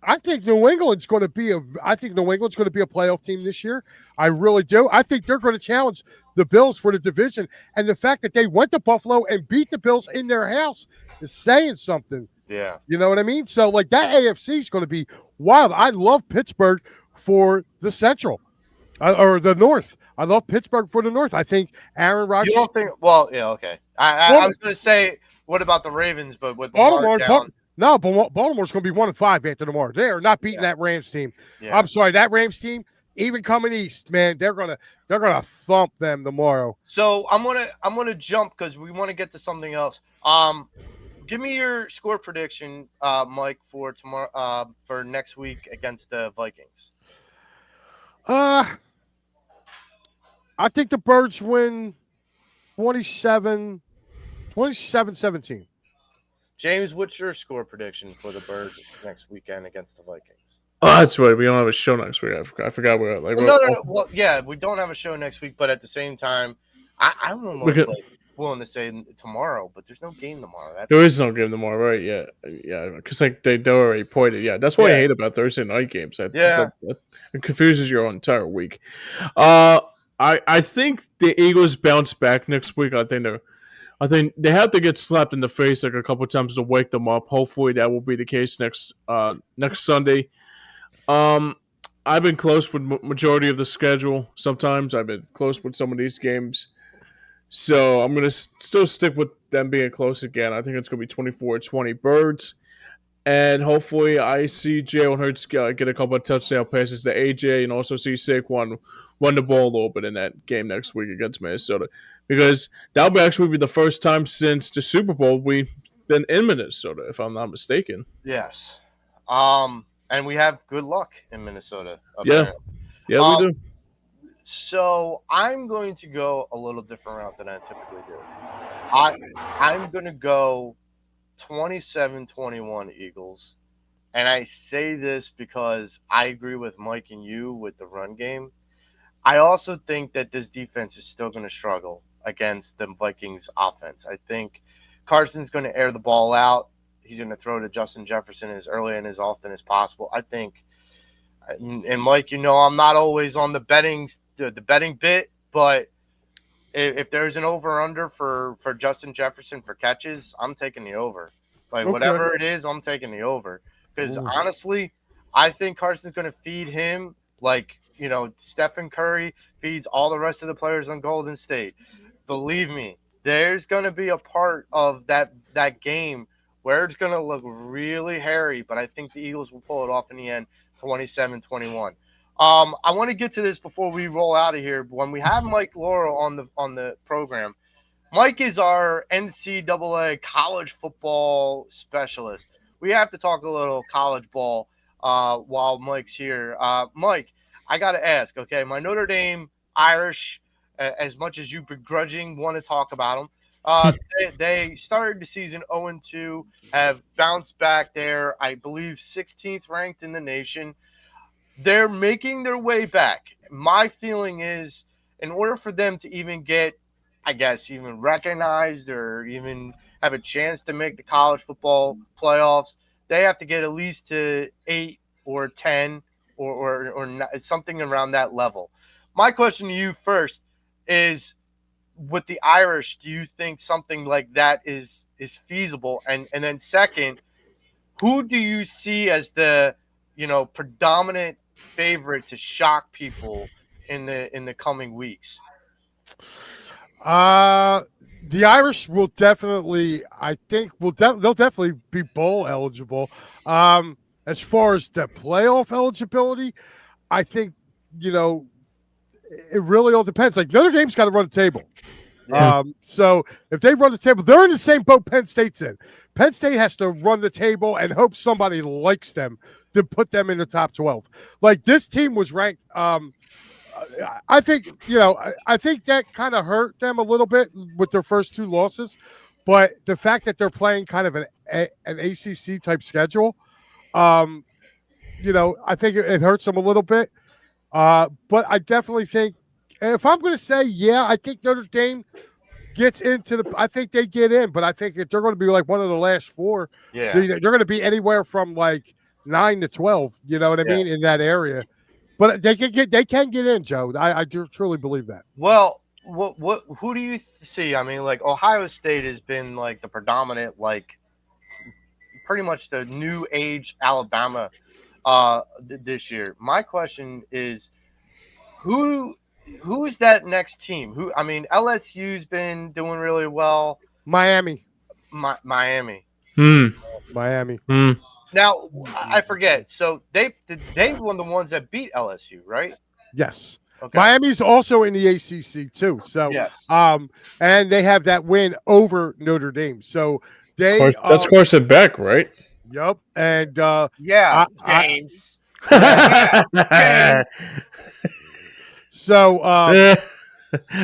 I think New England's going to be a playoff team this year. I really do. I think they're going to challenge the Bills for the division. And the fact that they went to Buffalo and beat the Bills in their house is saying something. Yeah. You know what I mean? So, like, that AFC is going to be wild. I love Pittsburgh for the Central or the North. I love Pittsburgh for the North. I think Aaron Rodgers. You don't think – well, yeah, okay. I was going to say, what about the Ravens? But with Baltimore down – no, but Baltimore's going to be 1-5 after tomorrow. They are not beating that Rams team. Yeah. I'm sorry, that Rams team, even coming east, man, they're gonna thump them tomorrow. So I'm gonna jump because we want to get to something else. Give me your score prediction, Mike, for tomorrow, for next week against the Vikings. I think the Birds win 27-17. James, what's your score prediction for the Birds next weekend against the Vikings? Oh, that's right. We don't have a show next week. I forgot we're like. No. Well, yeah, we don't have a show next week, but at the same time, I'm almost willing to say tomorrow, but there's no game tomorrow. There is no game tomorrow, right? Yeah, because like they already pointed. Yeah, that's what I hate about Thursday night games. It confuses your entire week. I think the Eagles bounce back next week. I think they have to get slapped in the face like a couple times to wake them up. Hopefully that will be the case next Sunday. I've been close with majority of the schedule. Sometimes I've been close with some of these games. So I'm going to still stick with them being close again. I think it's going to be 24-20 Birds. And hopefully I see Jalen Hurts get a couple of touchdown passes to AJ and also see Saquon run the ball a little bit in that game next week against Minnesota. Because that'll actually be the first time since the Super Bowl we've been in Minnesota, if I'm not mistaken. Yes. And we have good luck in Minnesota. Apparently. Yeah, we do. So I'm going to go a little different route than I typically do. I'm going to go 27-21 Eagles. And I say this because I agree with Mike and you with the run game. I also think that this defense is still going to struggle against the Vikings offense. I think Carson's going to air the ball out. He's going to throw to Justin Jefferson as early and as often as possible. I think, and Mike, I'm not always on the betting bit, but if there's an over-under for Justin Jefferson for catches, I'm taking the over. Like, whatever it is, I'm taking the over. Because, honestly, I think Carson's going to feed him like, Stephen Curry feeds all the rest of the players on Golden State. Believe me, there's going to be a part of that game where it's going to look really hairy, but I think the Eagles will pull it off in the end, 27-21. I want to get to this before we roll out of here. When we have Mike Lauro on the program, Mike is our NCAA college football specialist. We have to talk a little college ball while Mike's here. Mike, I got to ask, okay, my Notre Dame Irish, as much as you begrudging want to talk about them, they started the season 0-2, have bounced back there, I believe 16th ranked in the nation. They're making their way back. My feeling is in order for them to even get, I guess, even recognized or even have a chance to make the college football playoffs, they have to get at least to 8 or 10 or something around that level. My question to you first is, with the Irish, do you think something like that is feasible? And then second, who do you see as the predominant favorite to shock people in the coming weeks? The Irish will definitely, I think, they'll definitely be bowl eligible. As far as the playoff eligibility, I think, it really all depends. Like, Notre Dame's got to run the table. Yeah. So if they run the table, they're in the same boat Penn State's in. Penn State has to run the table and hope somebody likes them to put them in the top 12. Like, this team was ranked. I think, I think that kind of hurt them a little bit with their first 2 losses. But the fact that they're playing kind of an ACC type schedule, I think it hurts them a little bit. But I definitely think, if I'm going to say, I think Notre Dame gets into I think they get in, but I think if they're going to be like one of the last 4, they're going to be anywhere from like 9 to 12, you know what I mean, in that area. But they can get in, Joe. I do truly believe that. Well, who do you see? I mean, like, Ohio State has been like the predominant, like, pretty much the new age Alabama this year. My question is, who is that next team? LSU's been doing really well. Miami. Miami. Miami. Now, I forget. So they were the ones that beat LSU, right? Yes. Okay. Miami's also in the ACC too. So yes. And they have that win over Notre Dame. So that's Carson Beck, right? Yep. And James. So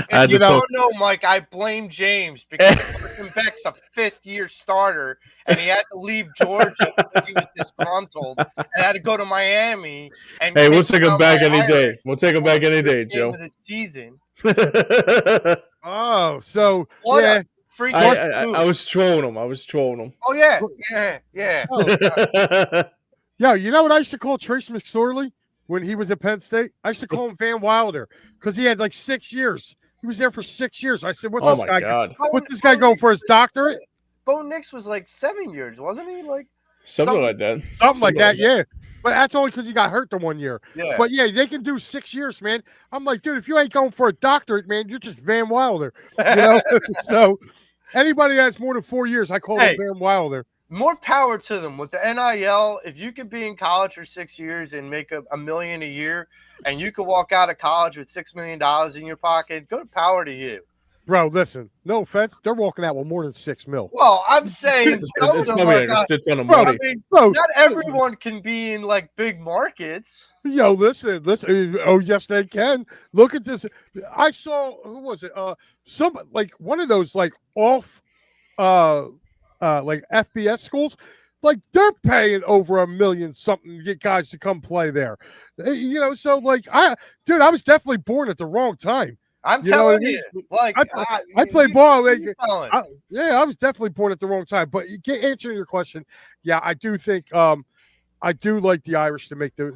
if you don't know, Mike, I blame James because Carson Beck's a 5th-year starter, and he had to leave Georgia because he was disgruntled and had to go to Miami. And hey, we'll take him back any day. We'll take him back any day, Joe. This season. Oh, so what I was trolling him. Oh yeah. Oh, yo, you know what I used to call Trace McSorley when he was at Penn State? I used to call him Van Wilder because he had like 6 years. He was there for 6 years. I said, what's this guy going for his doctorate? Bo Nix was like 7 years, wasn't he? Like, Something like that. Something like that, yeah. But that's only because he got hurt the 1 year. Yeah. But yeah, they can do 6 years, man. I'm like, dude, if you ain't going for a doctorate, man, you're just Van Wilder. You know? So anybody that's more than 4 years, I call them Van Wilder. More power to them. With the NIL, if you could be in college for 6 years and make $1 million a year, and you could walk out of college with $6 million in your pocket, good power to you. Bro, listen, no offense, they're walking out with more than $6 million. Well, I'm saying it's probably like a ton of bro, money. I mean, not everyone can be in like big markets. Yo, listen. Oh, yes, they can. Look at this. I saw, who was it? Some like one of those like off like FBS schools, like they're paying over $1 million something to get guys to come play there. You know, so like I was definitely born at the wrong time. I'm telling you, like I play ball. Like, I was definitely born at the wrong time. But answering your question, yeah, I do think I do like the Irish to make the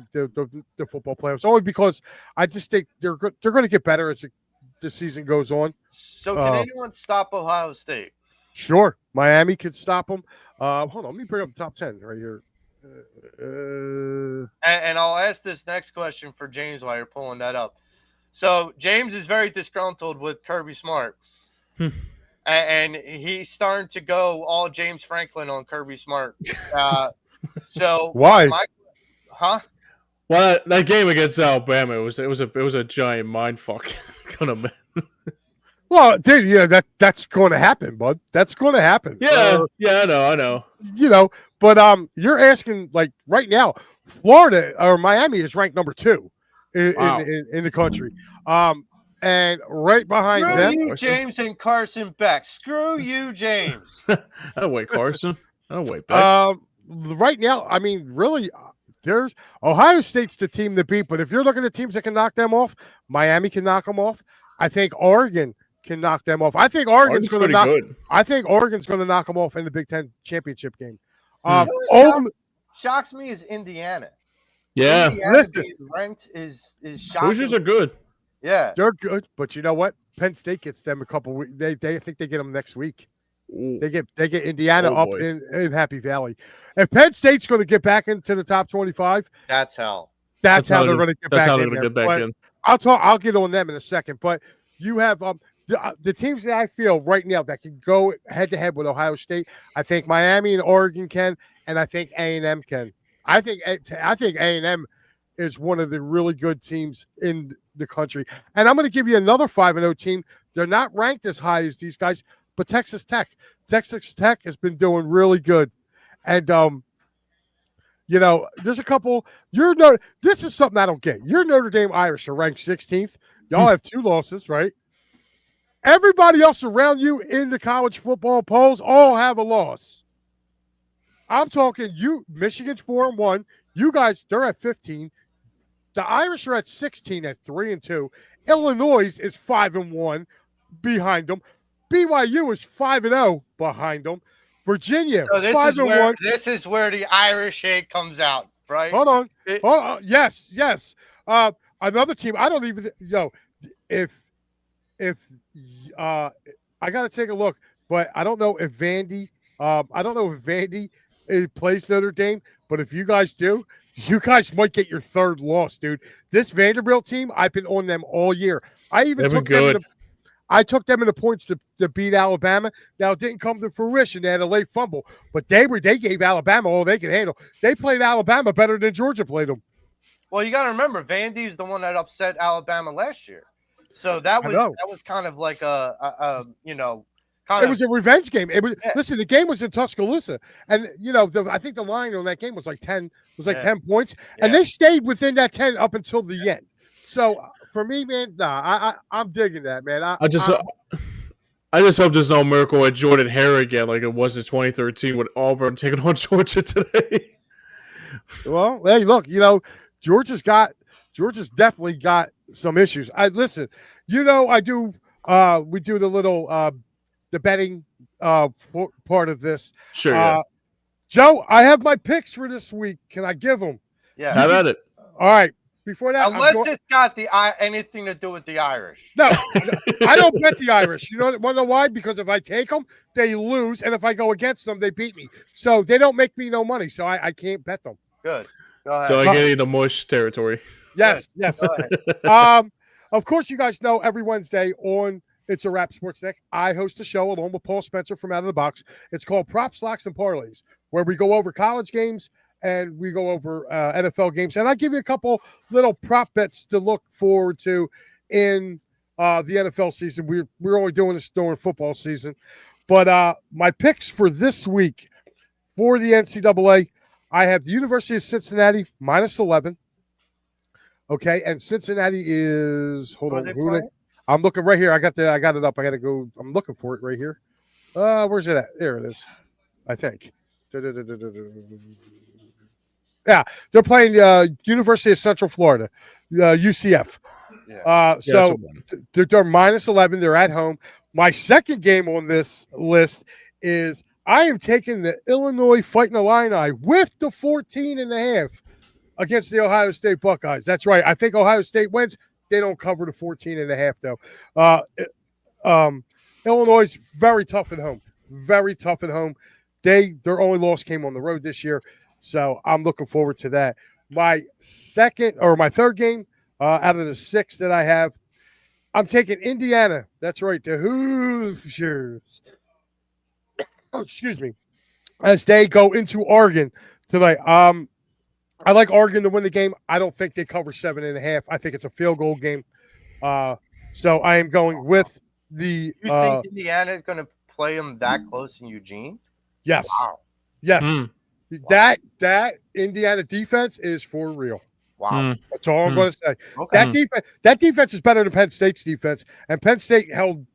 football playoffs, only because I just think they're going to get better as the season goes on. So can anyone stop Ohio State? Sure, Miami could stop them. Hold on, let me bring up the top 10 right here. And I'll ask this next question for James while you're pulling that up. So James is very disgruntled with Kirby Smart, and he's starting to go all James Franklin on Kirby Smart. So why? Well, that game against Alabama, it was a giant mind fuck. Well, dude, yeah, that's going to happen, bud. That's going to happen. Yeah, I know. You know, but you're asking like right now, Florida or Miami is ranked number 2 in the country. And right behind them, you, James and Carson Beck. Screw you, James. I don't wait, Carson. I don't wait, Beck. Right now, I mean, really, there's Ohio State's the team to beat. But if you're looking at teams that can knock them off, Miami can knock them off. I think Oregon can knock them off. I think Oregon's going to knock. Good. I think Oregon's going to knock them off in the Big Ten championship game. Shocks me is Indiana. Yeah, Indiana being ranked is shocking. Hoosiers are good. Yeah, they're good, but you know what? Penn State gets them a couple weeks. They think they get them next week. Ooh. They get Indiana up in Happy Valley. If Penn State's going to get back into the top 25, that's hell. That's how they're going to get back in. Get back in. I'll get on them in a second, but you have the teams that I feel right now that can go head to head with Ohio State. I think Miami and Oregon can, and I think A&M can. I think A&M is one of the really good teams in the country. And I'm going to give you another 5-0 team. They're not ranked as high as these guys, but Texas Tech. Texas Tech has been doing really good. And, you know, there's a couple. This is something I don't get. Your Notre Dame Irish are ranked 16th. Y'all have 2 losses, right? Everybody else around you in the college football polls all have a loss. I'm talking Michigan's 4-1. You guys, they're at 15. The Irish are at 16 at 3-2. Illinois is 5-1 behind them. BYU is 5-0 behind them. Virginia, so 5-1. This is where the Irish hate comes out, right? Hold on. Yes. Another team. I don't even if I got to take a look, but I don't know if Vandy. Plays Notre Dame, but if you guys do, you guys might get your 3rd loss, dude. This Vanderbilt team, I've been on them all year. I took them in the points to beat Alabama. Now it didn't come to fruition. They had a late fumble, but they gave Alabama all they could handle. They played Alabama better than Georgia played them. Well, you got to remember, Vandy's the one that upset Alabama last year, so that was kind of like a it was a revenge game. Listen, the game was in Tuscaloosa, and I think the line on that game was like 10 points, and they stayed within that 10 up until the end. So for me, man, I'm digging that, man. I just hope there's no miracle at Jordan Hare again, like it was in 2013 with Auburn taking on Georgia today. Well, hey, look, Georgia's definitely got some issues. I do. We do the little. The betting part of this. Sure. Yeah. Joe, I have my picks for this week. Can I give them? Yeah. Have at it. All right. Before that, unless it's got anything to do with the Irish. No, I don't bet the Irish. You want to know why? Because if I take them, they lose, and if I go against them, they beat me. So they don't make me no money. So I can't bet them. Good. Go ahead. So I get into mush territory. Yes. Of course, you guys know every Wednesday on It's a Wrap Sports Deck, I host a show along with Paul Spencer from Out of the Box. It's called Props, Locks, and Parlays, where we go over college games and we go over NFL games. And I give you a couple little prop bets to look forward to in the NFL season. We're only doing this during football season. But my picks for this week for the NCAA, I have the University of Cincinnati minus 11. Okay, and Cincinnati is hold on. I'm looking right here. I got it up. I got to go. I'm looking for it right here. Where's it at? There it is. I think. Yeah, they're playing University of Central Florida, UCF. Yeah. So they're minus 11. They're at home. My second game on this list is I am taking the Illinois Fighting Illini with the 14.5 against the Ohio State Buckeyes. That's right. I think Ohio State wins. They don't cover the 14.5 though. Illinois is very tough at home. Very tough at home. Their only loss came on the road this year. So I'm looking forward to that. My third game out of the 6 that I have, I'm taking Indiana. That's right, the Hoosiers. Oh, excuse me. As they go into Oregon tonight. I like Oregon to win the game. I don't think they cover 7.5. I think it's a field goal game. So I am going with the. You think Indiana is going to play them that close in Eugene? Yes. Wow. Yes. That Indiana defense is for real. Wow. That's all I'm going to say. Okay. That defense is better than Penn State's defense, and Penn State held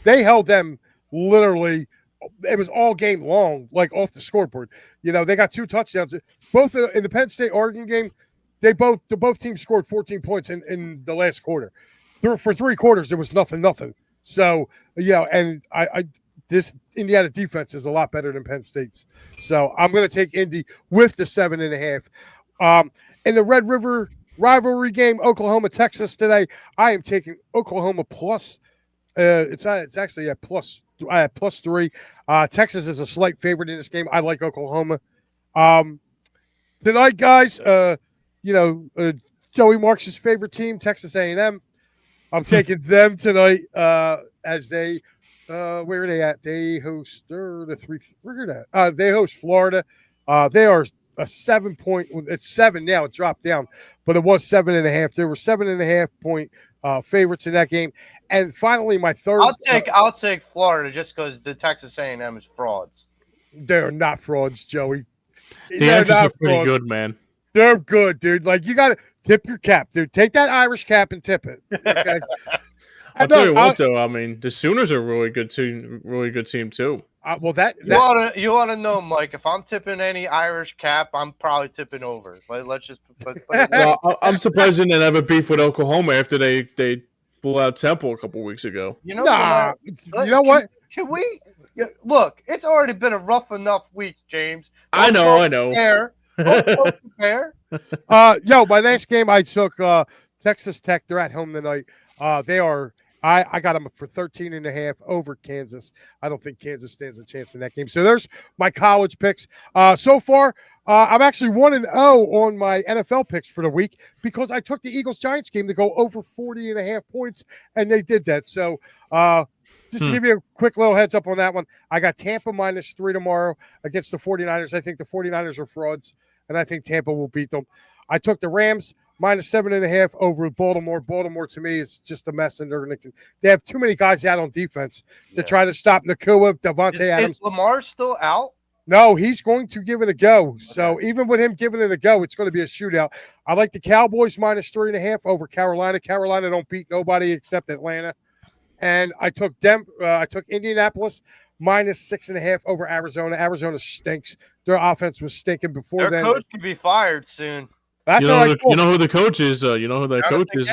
them literally. It was all game long, like off the scoreboard. You know, they got 2 touchdowns. Both in the Penn State Oregon game, both teams scored 14 points in the last quarter. For 3 quarters, there was nothing. So and this Indiana defense is a lot better than Penn State's. So I'm going to take Indy with the 7.5. In the Red River rivalry game, Oklahoma Texas today, I am taking Oklahoma plus. It's actually at plus. I have +3. Texas is a slight favorite in this game. I like Oklahoma. Tonight, guys, Joey Marks' favorite team, Texas A&M. I'm taking them tonight as they where are they at? They host they host Florida. They are a 7-point. It's 7 now. It dropped down, but it was 7.5. There were 7.5 point favorites in that game. And finally, my third. I'll take Florida just because the Texas A&M is frauds. They're not frauds, Joey. The Yankees are pretty good, man. They're good, dude. Like, you got to tip your cap, dude. Take that Irish cap and tip it. Okay. I'll tell you what, though. I mean, the Sooners are a really good team too. You want to know, Mike? If I'm tipping any Irish cap, I'm probably tipping over. Let's just. Well, I'm surprised they didn't have a beef with Oklahoma after they blew out Temple a couple weeks ago. You know what? Can we look? It's already been a rough enough week, James. I know. Compare. My last game I took Texas Tech. They're at home tonight. They are. I got them for 13.5 over Kansas. I don't think Kansas stands a chance in that game. So there's my college picks. So far, I'm actually 1-0 on my NFL picks for the week because I took the Eagles-Giants game to go over 40.5 points, and they did that. So just to give you a quick little heads up on that one, I got Tampa -3 tomorrow against the 49ers. I think the 49ers are frauds, and I think Tampa will beat them. I took the Rams -7.5 over Baltimore. Baltimore to me is just a mess, and they have too many guys out on defense to try to stop Nakua, Devontae Adams. Is Lamar still out? No, he's going to give it a go. So even with him giving it a go, it's going to be a shootout. I like the Cowboys -3.5 over Carolina. Carolina don't beat nobody except Atlanta. And I took Indianapolis -6.5 over Arizona. Arizona stinks. Their offense was stinking before then. Their coach could be fired soon. That's you know who the coach is. You know who that coach is.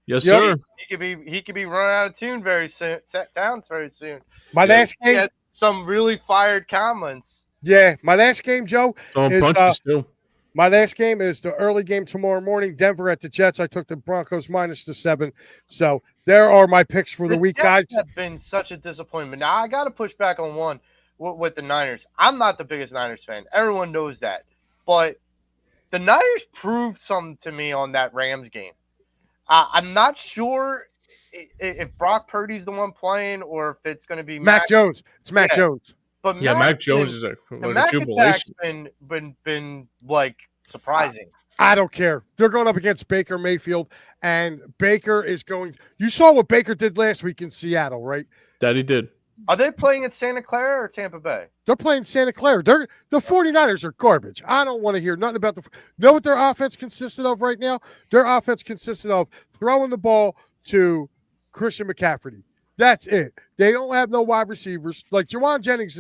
Yes, sir. He could be running out of tune very soon. Towns very soon. My last game. He had some really fired comments. Yeah, my last game, Joe. Throwing punches too. My last game is the early game tomorrow morning. Denver at the Jets. I took the Broncos -7. So there are my picks for the week, guys. Jets have been such a disappointment. Now I got to push back on one with the Niners. I'm not the biggest Niners fan. Everyone knows that, but the Niners proved something to me on that Rams game. I'm not sure if Brock Purdy's the one playing or if it's going to be Mac Jones. It's Mac Jones. But Mac Jones is the like a Mac jubilation. attack's been like surprising. I don't care. They're going up against Baker Mayfield, and Baker is going. You saw what Baker did last week in Seattle, right? That he did. Are they playing at Santa Clara or Tampa Bay? They're playing Santa Clara. The 49ers are garbage. I don't want to hear nothing about know what their offense consisted of right now? Their offense consisted of throwing the ball to Christian McCaffrey. That's it. They don't have no wide receivers. Like Juwan Jennings,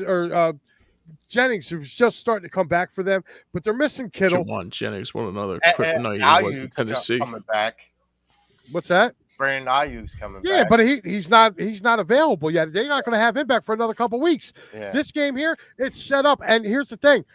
who's just starting to come back for them, but they're missing Kittle. Juwan Jennings, what another kryptonite he was in Tennessee. Coming back. What's that? Brandon Ayuk's coming back. Yeah, but he's not available yet. They're not going to have him back for another couple weeks. Yeah. This game here, it's set up. And here's the thing.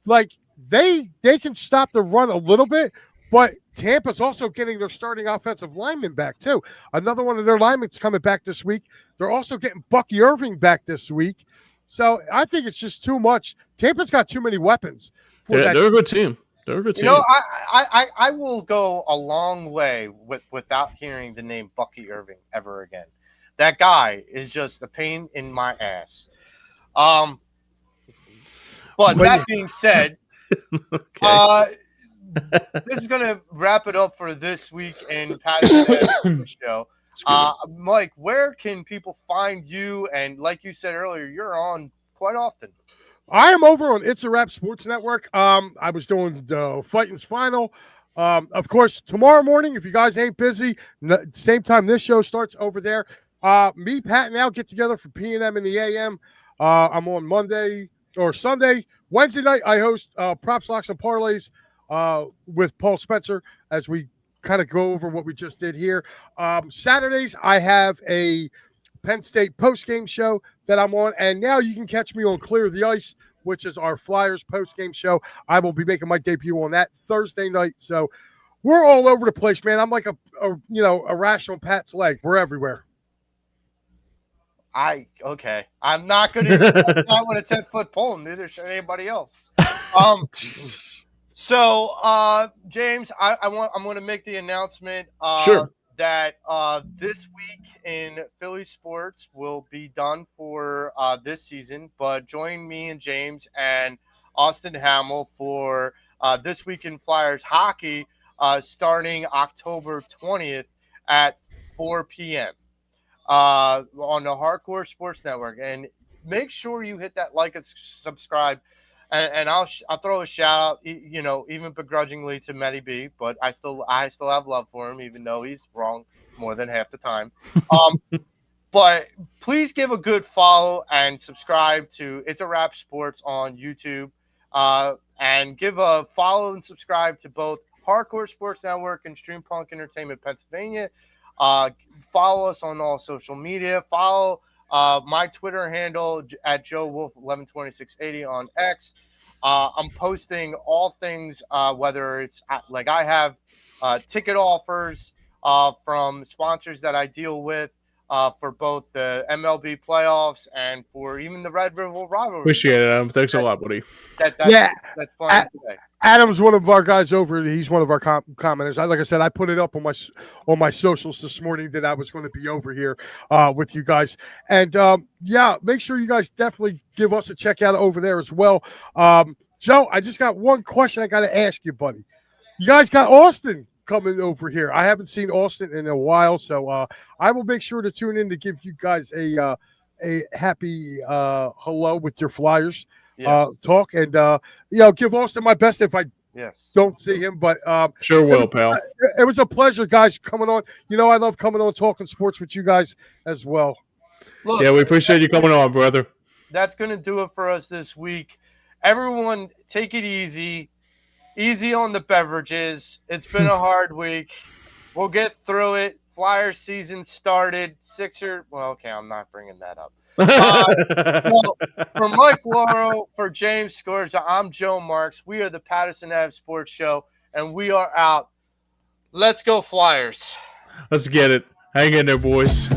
Like, they can stop the run a little bit, but Tampa's also getting their starting offensive lineman back, too. Another one of their linemen's coming back this week. They're also getting Bucky Irving back this week. So I think it's just too much. Tampa's got too many weapons. They're a good team. You know, I will go a long way without hearing the name Bucky Irving ever again. That guy is just a pain in my ass. But that being said, okay. This is gonna wrap it up for this week in Pat's show. Mike, where can people find you? And like you said earlier, you're on quite often. I am over on It's a Wrap Sports Network. I was doing the Fighting's Final. Of course, tomorrow morning, if you guys ain't busy, same time this show starts over there. Me, Pat, and Al get together for P&M in the AM. I'm on Monday or Sunday. Wednesday night, I host Props, Locks, and Parlays with Paul Spencer as we kind of go over what we just did here. Saturdays, I have a Penn State post-game show that I'm on, and now you can catch me on Clear the Ice, which is our Flyers post-game show. I will be making my debut on that Thursday night, so we're all over the place, man. I'm like a rational Pat's leg. We're everywhere. I'm not going to not with a 10-foot pole, neither should anybody else. So, James, I'm going to make the announcement. Sure. That this week in Philly sports will be done for this season, but join me and James and Austin Hamill for This Week in Flyers hockey starting October 20th at 4 p.m. On the Hardcore Sports Network. And make sure you hit that like and subscribe. And I'll throw a shout out, even begrudgingly to Matty B, but I still have love for him, even though he's wrong more than half the time. But please give a good follow and subscribe to It's a Wrap Sports on YouTube, and give a follow and subscribe to both Hardcore Sports Network and Stream Punk Entertainment Pennsylvania. Follow us on all social media. Follow my Twitter handle at JoeWolf112680 on X. I'm posting all things, whether it's like I have ticket offers from sponsors that I deal with for both the MLB playoffs and for even the Red River rivalry. Appreciate it, Adam. Thanks a lot, buddy. That's fun today. Adam's one of our guys over. He's one of our commenters. Like I said, I put it up on my socials this morning that I was going to be over here with you guys. And make sure you guys definitely give us a check out over there as well. Joe, I just got one question I got to ask you, buddy. You guys got Austin coming over here. I haven't seen Austin in a while, so I will make sure to tune in to give you guys a happy hello with your Flyers. Yes. Talk and give Austin my best if I don't see him, but sure will, pal. It was a pleasure, guys, coming on. I love coming on talking sports with you guys as well. Look, we appreciate you coming on, brother. That's going to do it for us this week. Everyone, take it easy on the beverages. It's been a hard week. We'll get through it. Flyers season started. I'm not bringing that up. So for Mike Lauro, for James Scorza, I'm Joe Marks. We are the Patterson Ave Sports Show, and we are out. Let's go Flyers. Let's get it. Hang in there, boys.